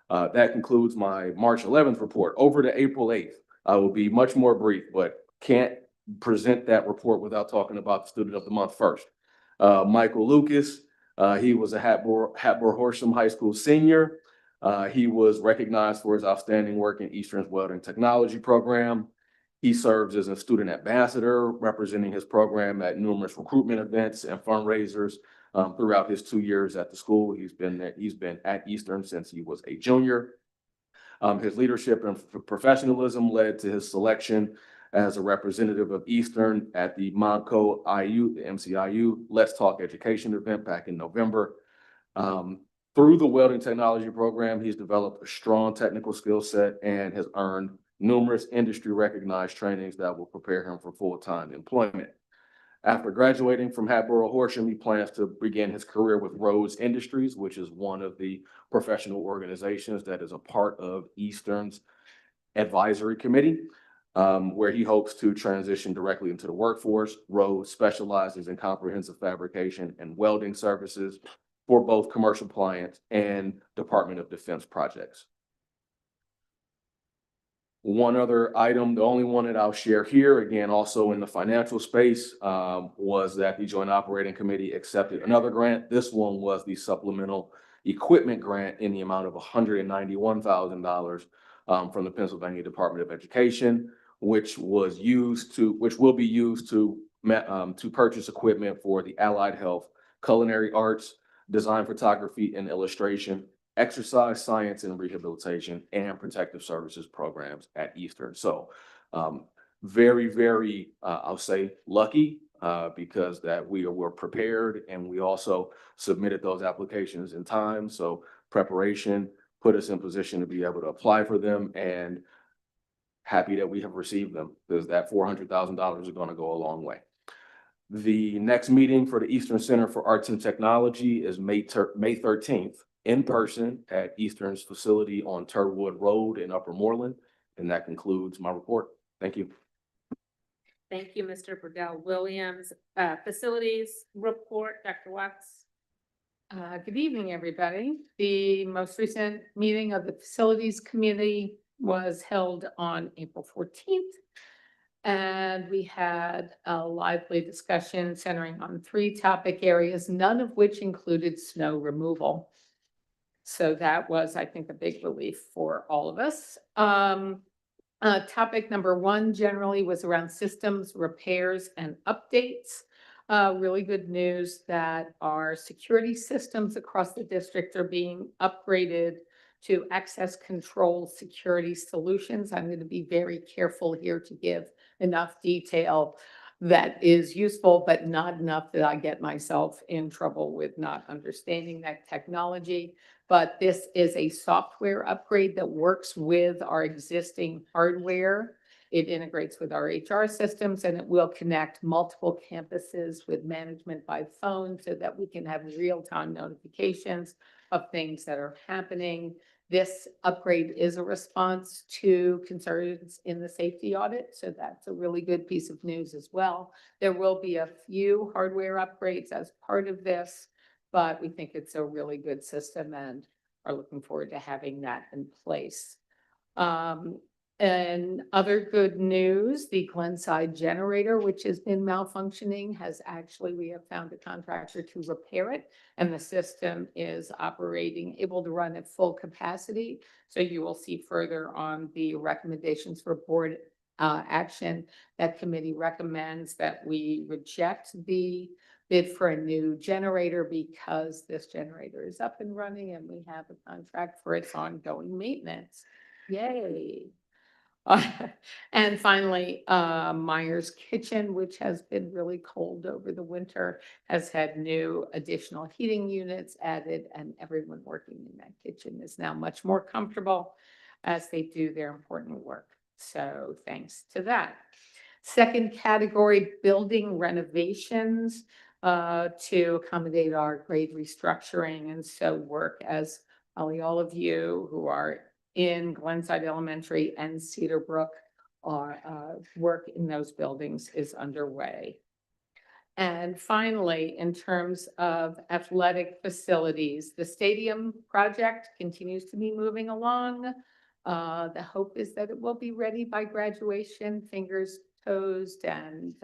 That concludes my March 11th report. Over to April 8th, I will be much more brief, but can't present that report without talking about the student of the month first. Michael Lucas. He was a Hatboro-Horsham High School senior. He was recognized for his outstanding work in Eastern's welding technology program. He serves as a student ambassador, representing his program at numerous recruitment events and fundraisers throughout his 2 years at the school. He's been at Eastern since he was a junior. His leadership and professionalism led to his selection as a representative of Eastern at the Montco IU, the MCIU Let's Talk Education event back in November. Through the welding technology program, he's developed a strong technical skill set and has earned numerous industry recognized trainings that will prepare him for full-time employment. After graduating from Hatboro-Horsham, he plans to begin his career with Rhodes Industries, which is one of the professional organizations that is a part of Eastern's advisory committee. Where he hopes to transition directly into the workforce. Rhodes specializes in comprehensive fabrication and welding services for both commercial clients and Department of Defense projects. One other item, the only one that I'll share here, again, also in the financial space, was that the Joint Operating Committee accepted another grant. This one was the supplemental equipment grant in the amount of $191,000 from the Pennsylvania Department of Education, which will be used to purchase equipment for the allied health, culinary arts, design photography and illustration, exercise science and rehabilitation, and protective services programs at Eastern. So very, very, I'll say lucky because that we were prepared and we also submitted those applications in time. So preparation put us in position to be able to apply for them, and happy that we have received them, because that $400,000 is going to go a long way. The next meeting for the Eastern Center for Arts and Technology is May 13th in person at Eastern's facility on Turwood Road in Upper Moreland. And that concludes my report. Thank you. Thank you, Mr. Burdell Williams. Facilities report, Dr. Watts. Good evening, everybody. The most recent meeting of the Facilities Committee was held on April 14th. And we had a lively discussion centering on 3 topic areas, none of which included snow removal. So that was, I think, a big relief for all of us. Topic number 1 generally was around systems, repairs, and updates. Really good news that our security systems across the district are being upgraded to access control security solutions. I'm going to be very careful here to give enough detail that is useful, but not enough that I get myself in trouble with not understanding that technology. But this is a software upgrade that works with our existing hardware. It integrates with our HR systems, and it will connect multiple campuses with management by phone so that we can have real-time notifications of things that are happening. This upgrade is a response to concerns in the safety audit, so that's a really good piece of news as well. There will be a few hardware upgrades as part of this, but we think it's a really good system and are looking forward to having that in place. And other good news, the Glenside generator, which has been malfunctioning, we have found a contractor to repair it, and the system is operating, able to run at full capacity. So you will see further on the recommendations for board action. That committee recommends that we reject the bid for a new generator because this generator is up and running and we have a contract for its ongoing maintenance. Yay. And finally, Myers Kitchen, which has been really cold over the winter, has had new additional heating units added, and everyone working in that kitchen is now much more comfortable as they do their important work. So thanks to that. Second category, building renovations to accommodate our grade restructuring. And so work, as probably all of you who are in Glenside Elementary and Cedar Brook, work in those buildings is underway. And finally, in terms of athletic facilities, the stadium project continues to be moving along. The hope is that it will be ready by graduation, fingers toes, and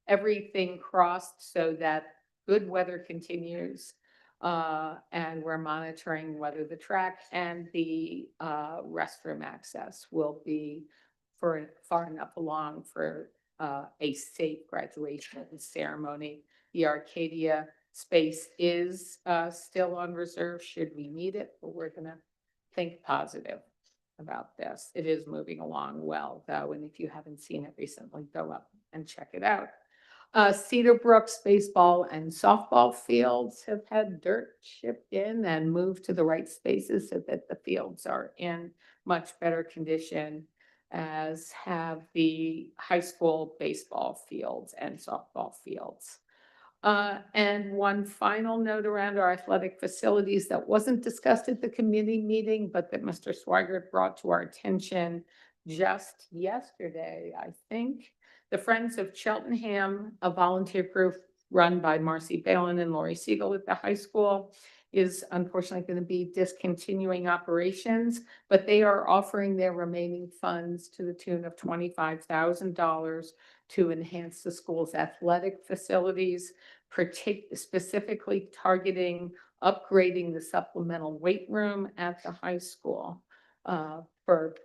everything crossed so that good weather continues. And we're monitoring whether the track and the restroom access will be far enough along for a safe graduation ceremony. The Arcadia space is still on reserve should we need it, but we're going to think positive about this. It is moving along well, though, and if you haven't seen it recently, go up and check it out. Cedar Brook's baseball and softball fields have had dirt shipped in and moved to the right spaces so that the fields are in much better condition, as have the high school baseball fields and softball fields. And one final note around our athletic facilities that wasn't discussed at the committee meeting, but that Mr. Swigert brought to our attention just yesterday, I think. The Friends of Cheltenham, a volunteer group run by Marcy Balin and Lori Siegel at the high school, is unfortunately going to be discontinuing operations, but they are offering their remaining funds to the tune of $25,000 to enhance the school's athletic facilities, specifically targeting upgrading the supplemental weight room at the high school for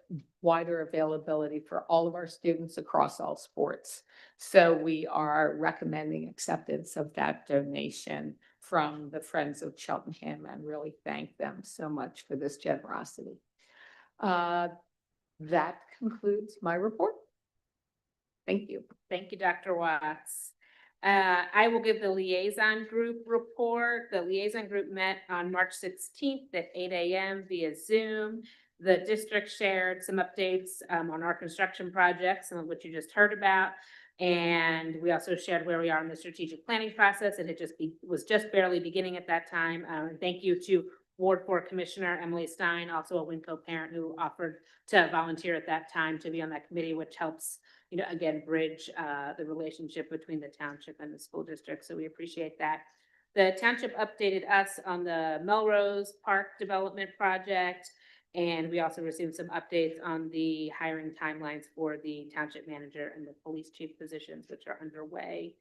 wider availability for all of our students across all sports. So we are recommending acceptance of that donation from the Friends of Cheltenham and really thank them so much for this generosity. That concludes my report. Thank you. Thank you, Dr. Watts. I will give the liaison group report. The liaison group met on March 16th at 8 a.m. via Zoom. The district shared some updates on our construction projects, some of which you just heard about. And we also shared where we are in the strategic planning process, and it was just barely beginning at that time. Thank you to Ward 4 Commissioner Emily Stein, also a WinCo parent who offered to volunteer at that time to be on that committee, which helps again, bridge the relationship between the township and the school district. So we appreciate that. The township updated us on the Melrose Park Development Project. And we also received some updates on the hiring timelines for the township manager and the police chief positions, which are underway.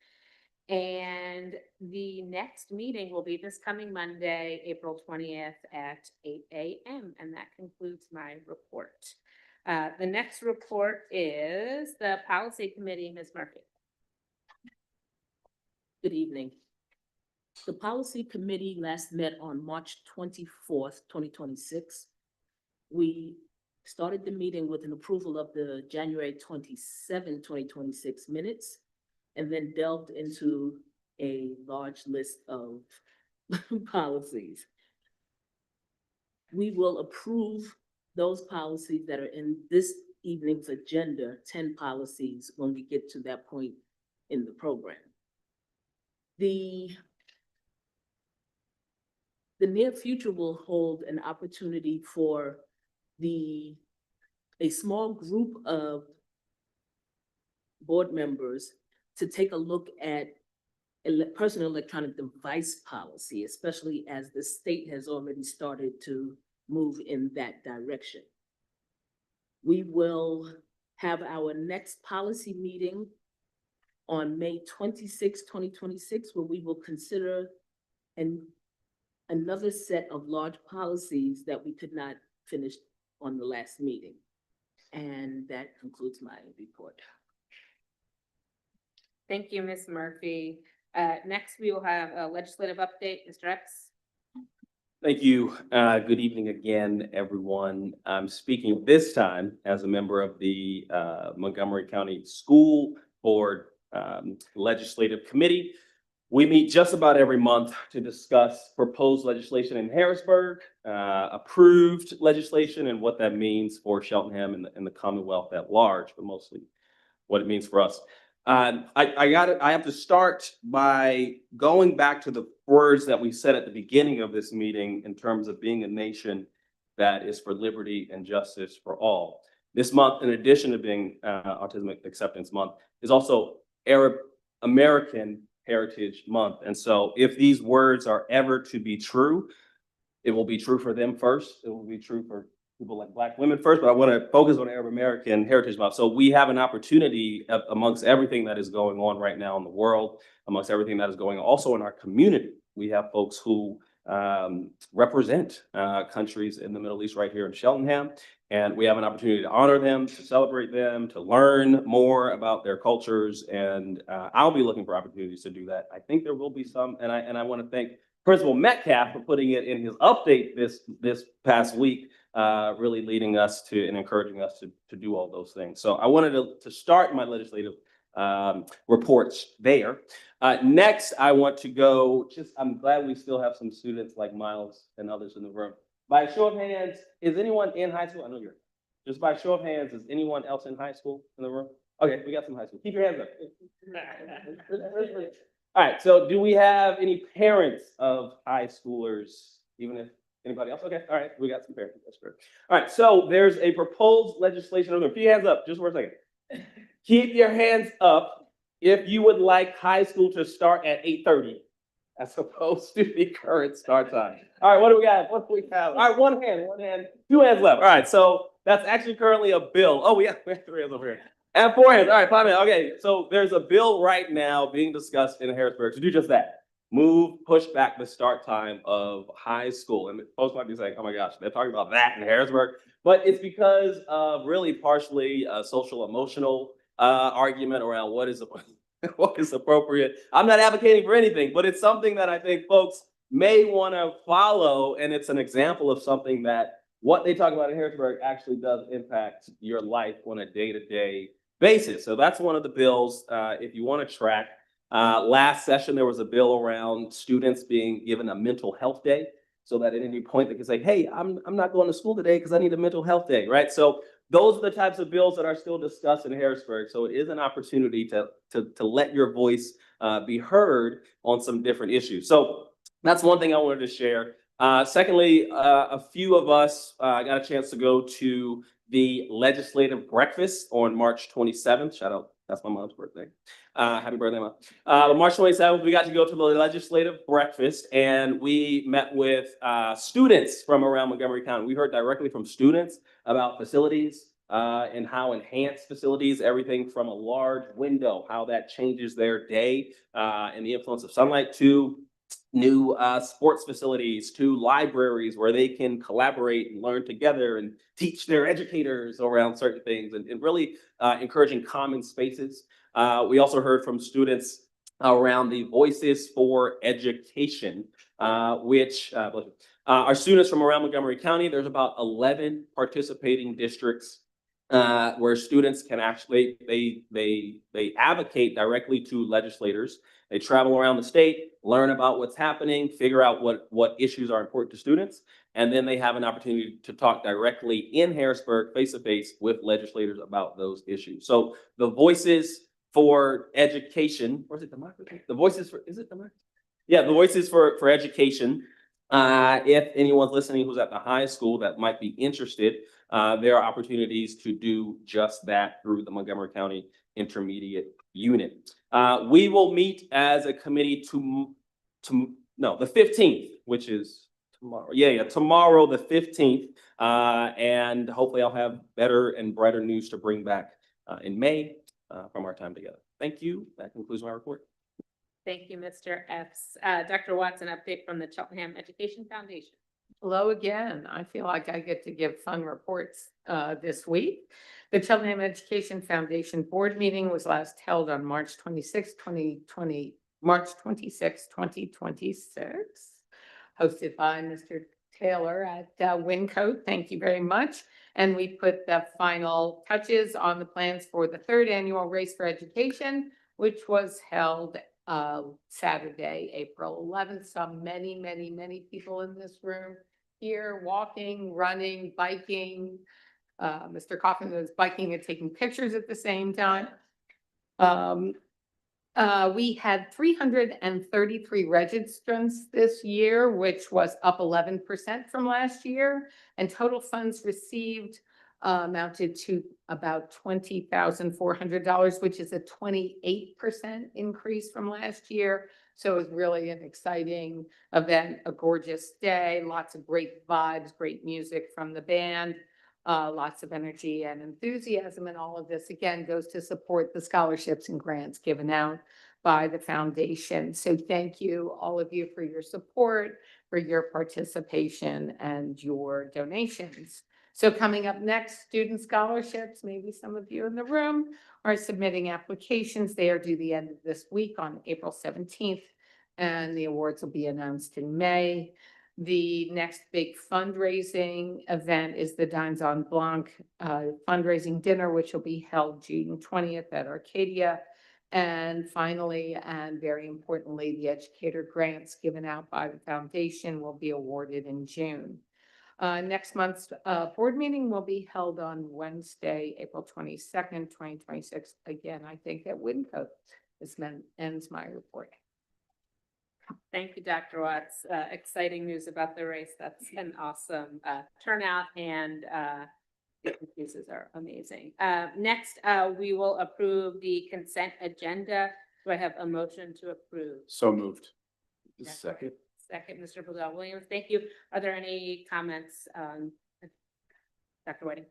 And the next meeting will be this coming Monday, April 20th at 8 a.m. And that concludes my report. The next report is the policy committee, Ms. Murphy. Good evening. The policy committee last met on March 24th, 2026. We started the meeting with an approval of the January 27, 2026 minutes, and then delved into a large list of policies. We will approve those policies that are in this evening's agenda, 10 policies, when we get to that point in the program. The near future will hold an opportunity for a small group of board members to take a look at personal electronic device policy, especially as the state has already started to move in that direction. We will have our next policy meeting on May 26, 2026, where we will consider another set of large policies that we could not finish on the last meeting. And that concludes my report. Thank you, Ms. Murphy. Next, we will have a legislative update. Mr. Epps. Thank you. Good evening again, everyone. I'm speaking this time as a member of the Montgomery County School Board Legislative Committee. We meet just about every month to discuss proposed legislation in Harrisburg, approved legislation, and what that means for Cheltenham and the Commonwealth at large, but mostly what it means for us. I have to start by going back to the words that we said at the beginning of this meeting in terms of being a nation that is for liberty and justice for all. This month, in addition to being Autism Acceptance Month, is also Arab American Heritage Month. And so if these words are ever to be true, it will be true for them first. It will be true for people like Black women first, but I want to focus on Arab American Heritage Month. So we have an opportunity amongst everything that is going on right now in the world, amongst everything that is going on also in our community. We have folks who represent countries in the Middle East right here in Cheltenham. And we have an opportunity to honor them, to celebrate them, to learn more about their cultures. And I'll be looking for opportunities to do that. I think there will be some. And I want to thank Principal Metcalf for putting it in his update this past week, really leading us to and encouraging us to do all those things. So I wanted to start my legislative reports there. Next, I want to go, I'm glad we still have some students like Miles and others in the room. By show of hands, is anyone in high school? I know you're. Just by show of hands, is anyone else in high school in the room? Okay, we got some high school. Keep your hands up. All right, so do we have any parents of high schoolers, even if anybody else? Okay, all right, we got some parents. That's great. All right, so there's a proposed legislation. Keep your hands up just for a second. Keep your hands up if you would like high school to start at 8:30 as opposed to the current start time. All right, what do we got? What do we have? All right, one hand, two hands left. All right, so that's actually currently a bill. Oh, we have 3 hands over here. And 4 hands. All right, 5 hands. Okay, so there's a bill right now being discussed in Harrisburg to do just that. Push back the start time of high school. And folks might be saying, oh my gosh, they're talking about that in Harrisburg. But it's because of really partially a social emotional argument around what is appropriate. I'm not advocating for anything, but it's something that I think folks may want to follow. And it's an example of something that what they talk about in Harrisburg actually does impact your life on a day-to-day basis. So that's one of the bills, if you want to track. Last session, there was a bill around students being given a mental health day so that at any point they can say, hey, I'm not going to school today because I need a mental health day, right? So those are the types of bills that are still discussed in Harrisburg. So it is an opportunity to let your voice be heard on some different issues. So that's one thing I wanted to share. Secondly, a few of us got a chance to go to the legislative breakfast on March 27th. Shout out, that's my mom's birthday. Happy birthday, Mom. March 27th, we got to go to the legislative breakfast and we met with students from around Montgomery County. We heard directly from students about facilities and how enhanced facilities, everything from a large window, how that changes their day and the influence of sunlight, to new sports facilities, to libraries where they can collaborate and learn together and teach their educators around certain things, and really encouraging common spaces. We also heard from students around the Voices for Education, which are students from around Montgomery County. There's about 11 participating districts where students can actually, they advocate directly to legislators. They travel around the state, learn about what's happening, figure out what issues are important to students, and then they have an opportunity to talk directly in Harrisburg, face-to-face with legislators about those issues. So the Voices for Education, or is it democracy? The Voices for, is it democracy? Yeah, the Voices for Education. If anyone's listening who's at the high school that might be interested, there are opportunities to do just that through the Montgomery County Intermediate Unit. We will meet as a committee the 15th, which is tomorrow. Yeah, tomorrow, the 15th. And hopefully I'll have better and brighter news to bring back in May from our time together. Thank you. That concludes my report. Thank you, Mr. Epps. Dr. Watts, an update from the Cheltenham Education Foundation. Hello again. I feel like I get to give fun reports this week. The Cheltenham Education Foundation board meeting was last held on March 26, 2026, hosted by Mr. Taylor at Wincote. Thank you very much. And we put the final touches on the plans for the 3rd annual Race for Education, which was held Saturday, April 11th. Saw many, many, many people in this room here, walking, running, biking. Mr. Coffin was biking and taking pictures at the same time. We had 333 registrants this year, which was up 11% from last year, and total funds received amounted to about $20,400, which is a 28% increase from last year. So it was really an exciting event, a gorgeous day, lots of great vibes, great music from the band, lots of energy and enthusiasm. And all of this, again, goes to support the scholarships and grants given out by the foundation. So thank you, all of you, for your support, for your participation and your donations. So coming up next, student scholarships. Maybe some of you in the room are submitting applications. They are due the end of this week on April 17th, and the awards will be announced in May. The next big fundraising event is the Dines en Blanc fundraising dinner, which will be held June 20th at Arcadia. And finally, and very importantly, the educator grants given out by the foundation will be awarded in June. Next month's board meeting will be held on Wednesday, April 22nd, 2026. Again, I think at Wincote. This ends my report. Thank you, Dr. Watts. Exciting news about the race. That's an awesome turnout, and the increases are amazing. Next, we will approve the consent agenda. Do I have a motion to approve? So moved. Second. Second, Mr. Bledel Williams. Thank you. Are there any comments? Dr. Whiting?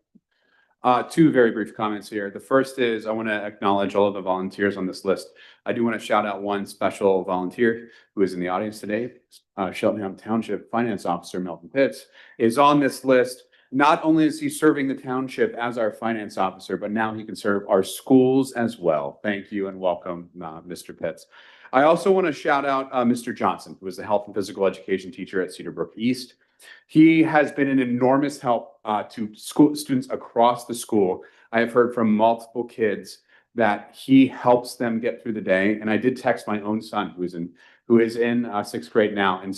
Two very brief comments here. The first is I want to acknowledge all of the volunteers on this list. I do want to shout out one special volunteer who is in the audience today. Cheltenham Township Finance Officer Melvin Pitts is on this list. Not only is he serving the township as our finance officer, but now he can serve our schools as well. Thank you and welcome, Mr. Pitts. I also want to shout out Mr. Johnson, who is the health and physical education teacher at Cedar Brook East. He has been an enormous help to school students across the school. I have heard from multiple kids that he helps them get through the day. And I did text my own son, who is in 6th grade now, and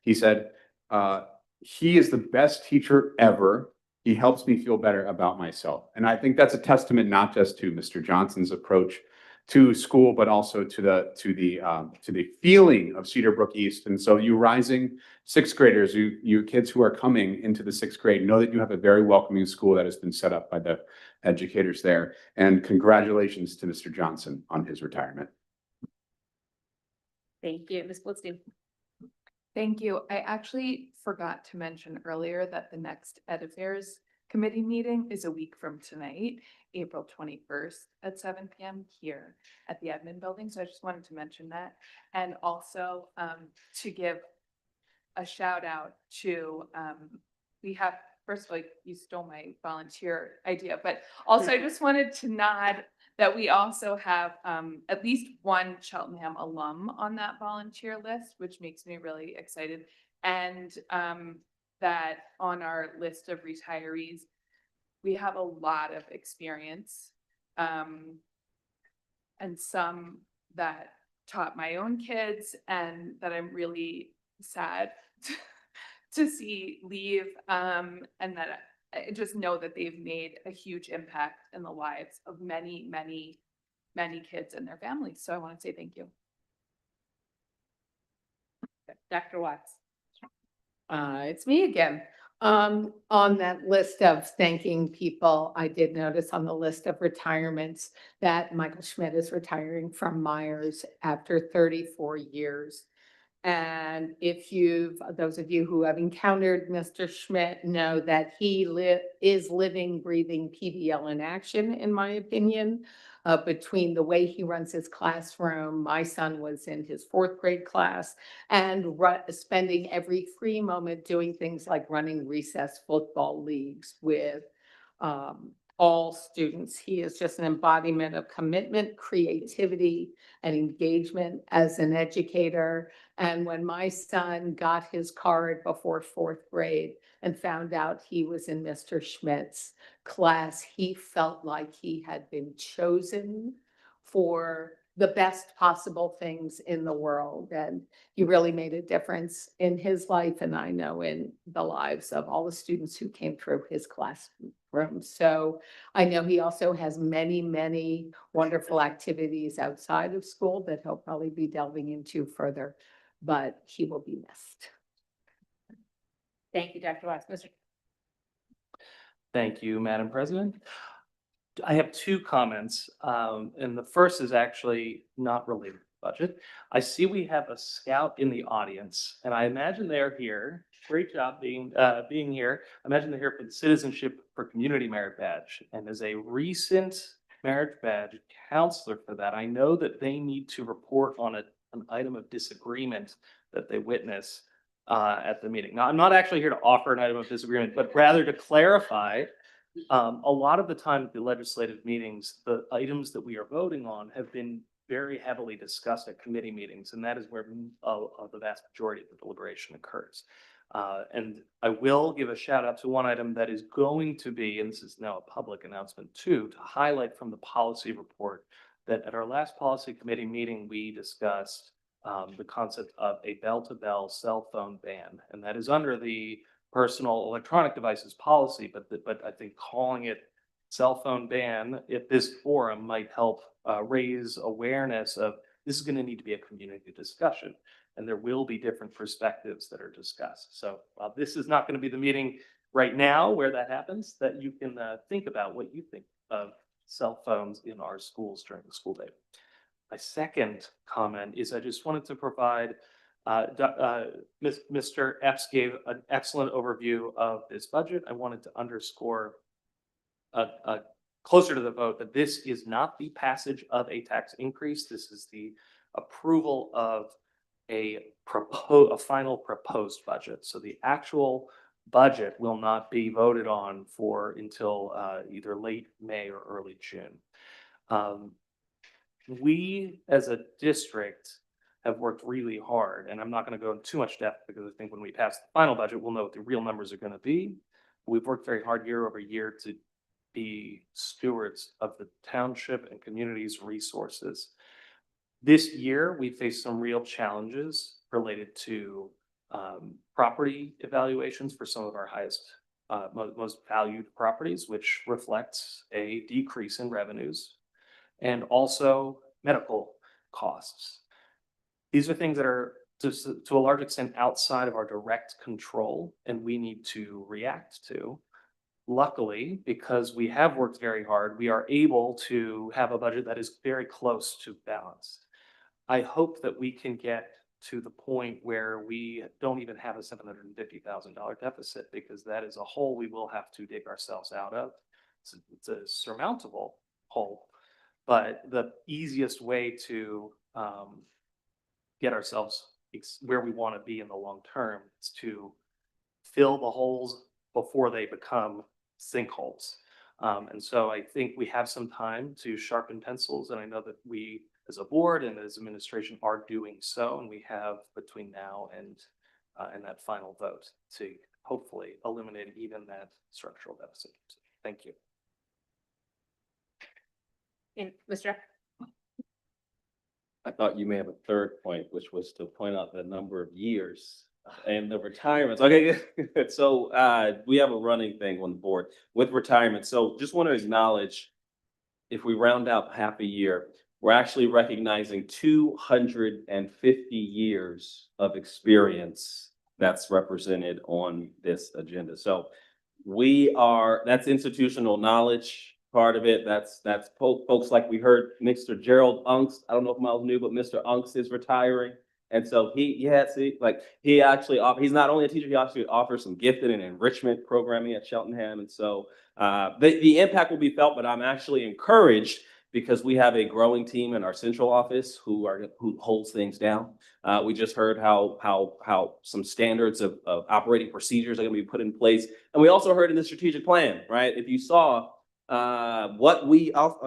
he said, he is the best teacher ever. He helps me feel better about myself. And I think that's a testament not just to Mr. Johnson's approach to school, but also to the feeling of Cedar Brook East. And so you rising sixth graders, you kids who are coming into the sixth grade, know that you have a very welcoming school that has been set up by the educators there. And congratulations to Mr. Johnson on his retirement. Thank you, Ms. Blitzstein. Thank you. I actually forgot to mention earlier that the next Ed Affairs Committee meeting is a week from tonight, April 21st at 7 p.m. here at the admin building. So I just wanted to mention that. And also to give a shout out to, we have, first of all, you stole my volunteer idea, but also I just wanted to nod that we also have at least one Cheltenham alum on that volunteer list, which makes me really excited. And that on our list of retirees, we have a lot of experience and some that taught my own kids and that I'm really sad to see leave and that I just know that they've made a huge impact in the lives of many, many, many kids and their families. So I want to say thank you. Dr. Watts. It's me again. On that list of thanking people, I did notice on the list of retirements that Michael Schmidt is retiring from Myers after 34 years. And if those of you who have encountered Mr. Schmidt know that he is living, breathing PBL in action, in my opinion. Between the way he runs his classroom, my son was in his 4th grade class, and spending every free moment doing things like running recess football leagues with all students. He is just an embodiment of commitment, creativity, and engagement as an educator. And when my son got his card before 4th grade and found out he was in Mr. Schmidt's class, he felt like he had been chosen for the best possible things in the world. And he really made a difference in his life, and I know in the lives of all the students who came through his classroom. So I know he also has many, many wonderful activities outside of school that he'll probably be delving into further, but he will be missed. Thank you, Dr. Watts. Mr. Thank you, Madam President. I have 2 comments, and the first is actually not related to budget. I see we have a scout in the audience, and I imagine they're here. Great job being here. I imagine they're here for the Citizenship for Community Merit Badge. And as a recent merit badge counselor for that, I know that they need to report on an item of disagreement that they witness at the meeting. Now, I'm not actually here to offer an item of disagreement, but rather to clarify. A lot of the time at the legislative meetings, the items that we are voting on have been very heavily discussed at committee meetings, and that is where the vast majority of the deliberation occurs. And I will give a shout out to one item that is going to be, and this is now a public announcement too, to highlight from the policy report that at our last policy committee meeting, we discussed the concept of a bell-to-bell cell phone ban, and that is under the personal electronic devices policy, but I think calling it cell phone ban at this forum might help raise awareness of this is going to need to be a community discussion, and there will be different perspectives that are discussed. So while this is not going to be the meeting right now where that happens, that you can think about what you think of cell phones in our schools during the school day. My second comment is I just wanted to provide Mr. Epps gave an excellent overview of this budget. I wanted to underscore closer to the vote that this is not the passage of a tax increase. This is the approval of a final proposed budget. So the actual budget will not be voted on until either late May or early June. We as a district have worked really hard, and I'm not going to go into too much depth because I think when we pass the final budget, we'll know what the real numbers are going to be. We've worked very hard year over year to be stewards of the township and community's resources. This year, we faced some real challenges related to property evaluations for some of our highest, most valued properties, which reflects a decrease in revenues, and also medical costs. These are things that are to a large extent outside of our direct control and we need to react to. Luckily, because we have worked very hard, we are able to have a budget that is very close to balanced. I hope that we can get to the point where we don't even have a $750,000 deficit, because that is a hole we will have to dig ourselves out of. It's a surmountable hole, but the easiest way to get ourselves where we want to be in the long term is to fill the holes before they become sinkholes. And so I think we have some time to sharpen pencils, and I know that we as a board and as administration are doing so, and we have between now and that final vote to hopefully eliminate even that structural deficit. Thank you. And Mr. I thought you may have a third point, which was to point out the number of years and the retirements. Okay, good. So we have a running thing on the board with retirement. So just want to acknowledge, if we round out half a year, we're actually recognizing 250 years of experience that's represented on this agenda. So that's institutional knowledge. Part of it, that's folks like we heard Mr. Gerald Unks. I don't know if Miles knew, but Mr. Unks is retiring. And so he's not only a teacher, he actually offers some gifted and enrichment programming at Cheltenham. And so the impact will be felt, but I'm actually encouraged because we have a growing team in our central office who holds things down. We just heard how some standards of operating procedures are going to be put in place. And we also heard in the strategic plan, right? If you saw a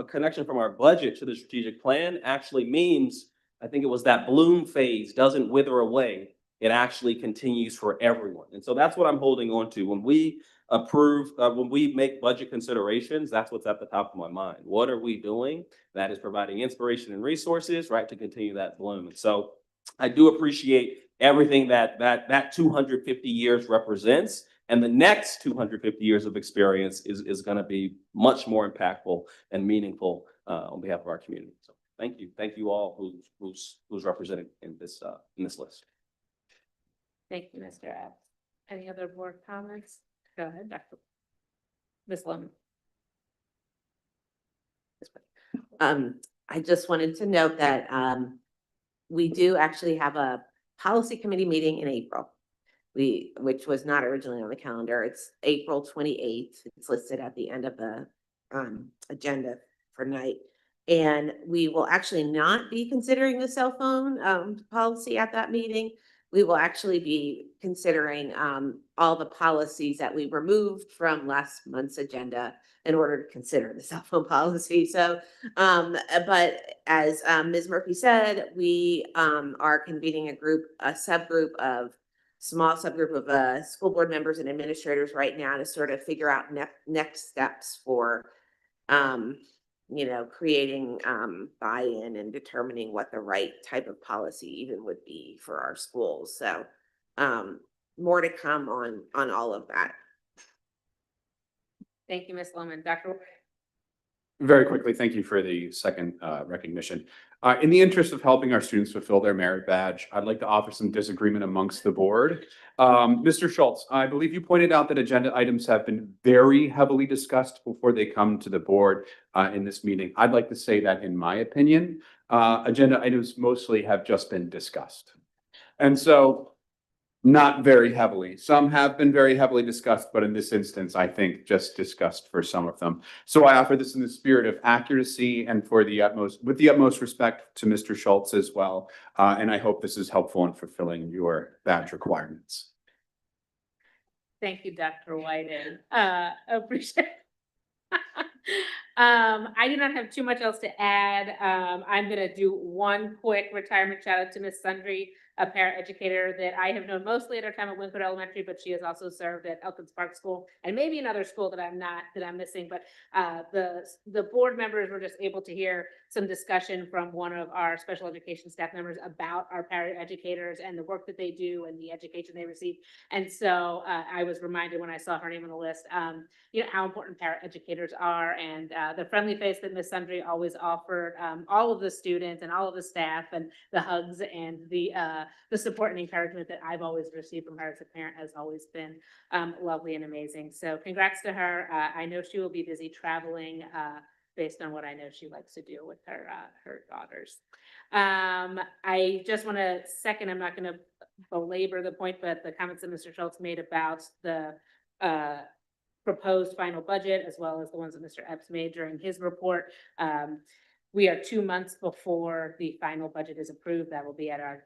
connection from our budget to the strategic plan actually means, I think it was that bloom phase doesn't wither away. It actually continues for everyone. And so that's what I'm holding on to. When we when we make budget considerations, that's what's at the top of my mind. What are we doing that is providing inspiration and resources, right, to continue that bloom? And so I do appreciate everything that 250 years represents. And the next 250 years of experience is going to be much more impactful and meaningful on behalf of our community. So thank you all who's represented in this list. Thank you, Mr. Epps. Any other board comments? Go ahead, Dr. Ms. Lohman. I just wanted to note that we do actually have a policy committee meeting in April. Which was not originally on the calendar. It's April 28th. It's listed at the end of the agenda for tonight. And we will actually not be considering the cell phone policy at that meeting. We will actually be considering all the policies that we removed from last month's agenda in order to consider the cell phone policy. So, but as Ms. Murphy said, we are convening a small subgroup of school board members and administrators right now to sort of figure out next steps for, creating buy-in and determining what the right type of policy even would be for our schools. So more to come on all of that. Thank you, Ms. Lohman. Dr. Very quickly, thank you for the second recognition. In the interest of helping our students fulfill their merit badge, I'd like to offer some disagreement amongst the board. Mr. Schultz, I believe you pointed out that agenda items have been very heavily discussed before they come to the board in this meeting. I'd like to say that, in my opinion, agenda items mostly have just been discussed. And so not very heavily. Some have been very heavily discussed, but in this instance, I think just discussed for some of them. So I offer this in the spirit of accuracy and with the utmost respect to Mr. Schultz as well. And I hope this is helpful in fulfilling your badge requirements. Thank you, Dr. Whiten. Appreciate it. I do not have too much else to add. I'm going to do one quick retirement shout out to Ms. Sundry. a paraeducator that I have known mostly at our time at Winwood Elementary, but she has also served at Elkins Park School and maybe another school that I'm missing, but the board members were just able to hear some discussion from one of our special education staff members about our paraeducators and the work that they do and the education they receive. And so I was reminded when I saw her name on the list, how important paraeducators are, and the friendly face that Miss Sundry always offered all of the students and all of the staff, and the hugs and the support and encouragement that I've always received from her as a parent has always been lovely and amazing. So congrats to her. I know she will be busy traveling based on what I know she likes to do with her daughters. I just want to second, I'm not going to belabor the point, but the comments that Mr. Schultz made about the proposed final budget, as well as the ones that Mr. Epps made during his report. We are 2 months before the final budget is approved. That will be at our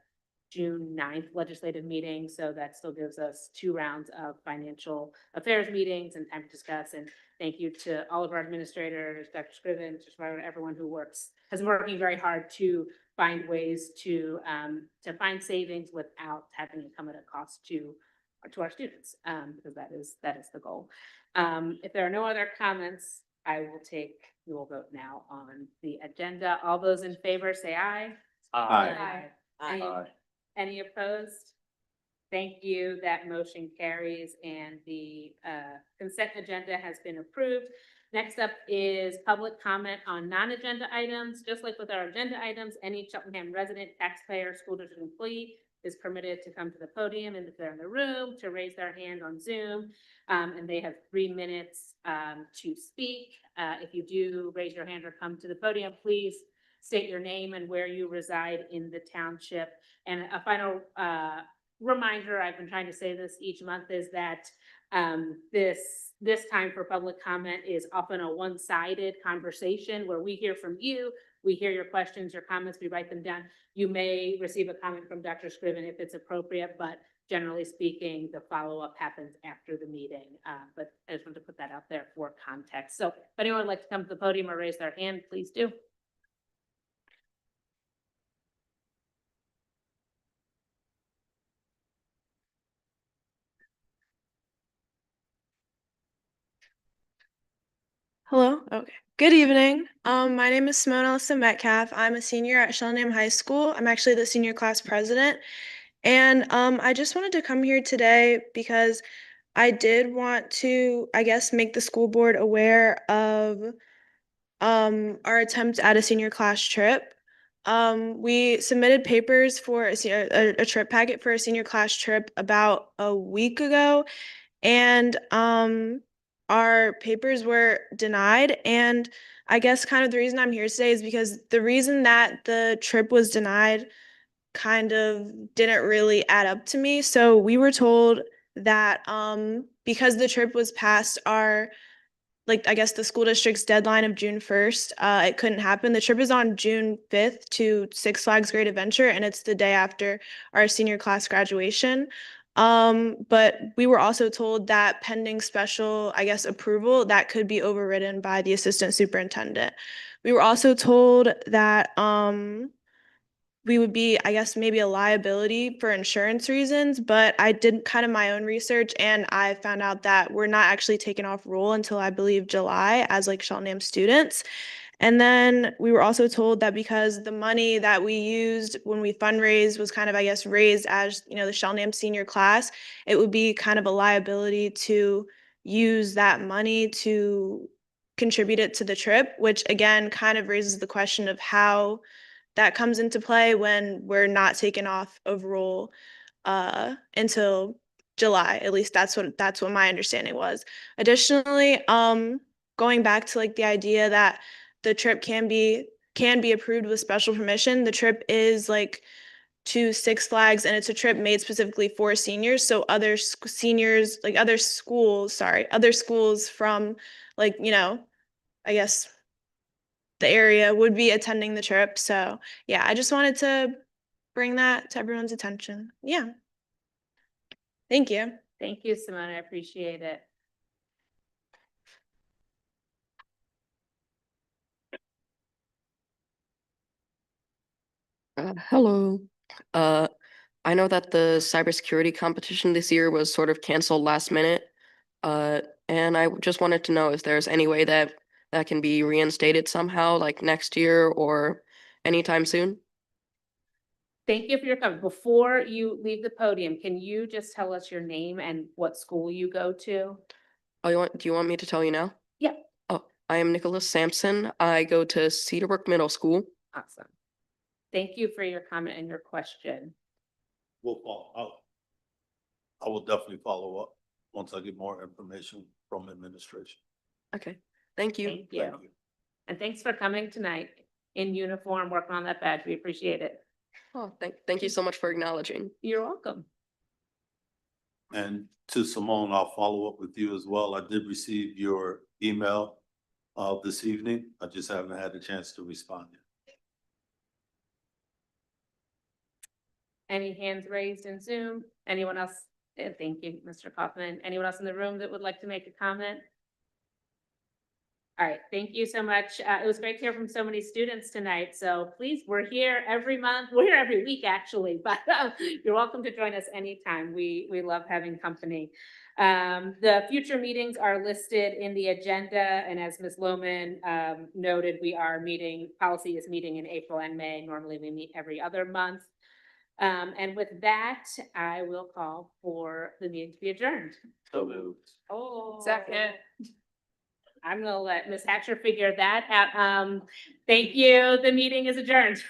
June 9th legislative meeting. So that still gives us 2 rounds of financial affairs meetings and time to discuss. And thank you to all of our administrators, Dr. Scriven, Mr. Smart, everyone who has been working very hard to find ways to find savings without having it come at a cost to our students, because that is the goal. If there are no other comments, we will vote now on the agenda. All those in favor say aye. Aye. Any opposed? Thank you. That motion carries and the consent agenda has been approved. Next up is public comment on non-agenda items. Just like with our agenda items, any Cheltenham resident, taxpayer, school district employee is permitted to come to the podium, and if they're in the room, to raise their hand on Zoom. And they have 3 minutes to speak. If you do raise your hand or come to the podium, please state your name and where you reside in the township. And a final reminder, I've been trying to say this each month, is that this time for public comment is often a one-sided conversation where we hear from you, we hear your questions, your comments, we write them down. You may receive a comment from Dr. Scriven if it's appropriate, but generally speaking, the follow-up happens after the meeting. But I just wanted to put that out there for context. So if anyone would like to come to the podium or raise their hand, please do. Hello. Okay. Good evening. My name is Simone Ellison Metcalf. I'm a senior at Cheltenham High School. I'm actually the senior class president. And I just wanted to come here today because I did want to, I guess, make the school board aware of our attempt at a senior class trip. We submitted papers for a trip packet for a senior class trip about a week ago, and our papers were denied. And I guess kind of the reason I'm here today is because the reason that the trip was denied kind of didn't really add up to me. So we were told that because the trip was past our, I guess the school district's deadline of June 1st, it couldn't happen. The trip is on June 5th to Six Flags Great Adventure, and it's the day after our senior class graduation. But we were also told that pending special, I guess, approval, that could be overridden by the assistant superintendent. We were also told that we would be, I guess, maybe a liability for insurance reasons, but I did kind of my own research and I found out that we're not actually taken off roll until I believe July as Cheltenham students. And then we were also told that because the money that we used when we fundraised was kind of, I guess, raised as, the Cheltenham senior class, it would be kind of a liability to use that money to contribute it to the trip, which again kind of raises the question of how that comes into play when we're not taken off of roll until July. At least that's what my understanding was. Additionally, going back to the idea that the trip can be approved with special permission. The trip is to Six Flags, and it's a trip made specifically for seniors. So other seniors, other schools from I guess the area would be attending the trip. So yeah, I just wanted to bring that to everyone's attention. Yeah. Thank you. Thank you, Simone. I appreciate it. Hello. I know that the cybersecurity competition this year was sort of canceled last minute. And I just wanted to know if there's any way that that can be reinstated somehow, like next year or anytime soon. Thank you for your comment. Before you leave the podium, can you just tell us your name and what school you go to? Oh, do you want me to tell you now? Yeah. Oh, I am Nicholas Sampson. I go to Cedarbrook Middle School. Awesome. Thank you for your comment and your question. I will definitely follow up once I get more information from administration. Okay, thank you. Thank you. And thanks for coming tonight in uniform, working on that badge. We appreciate it. Oh, thank you so much for acknowledging. You're welcome. And to Simone, I'll follow up with you as well. I did receive your email this evening. I just haven't had a chance to respond yet. Any hands raised in Zoom? Anyone else? Thank you, Mr. Kaufman. Anyone else in the room that would like to make a comment? All right, thank you so much. It was great to hear from so many students tonight. So please, we're here every month. We're here every week, actually, but you're welcome to join us anytime. We love having company. The future meetings are listed in the agenda, and as Ms. Lohman noted, policy is meeting in April and May. Normally we meet every other month. And with that, I will call for the meeting to be adjourned. So moved. Oh. Second. I'm gonna let Ms. Hatcher figure that out. Thank you. The meeting is adjourned.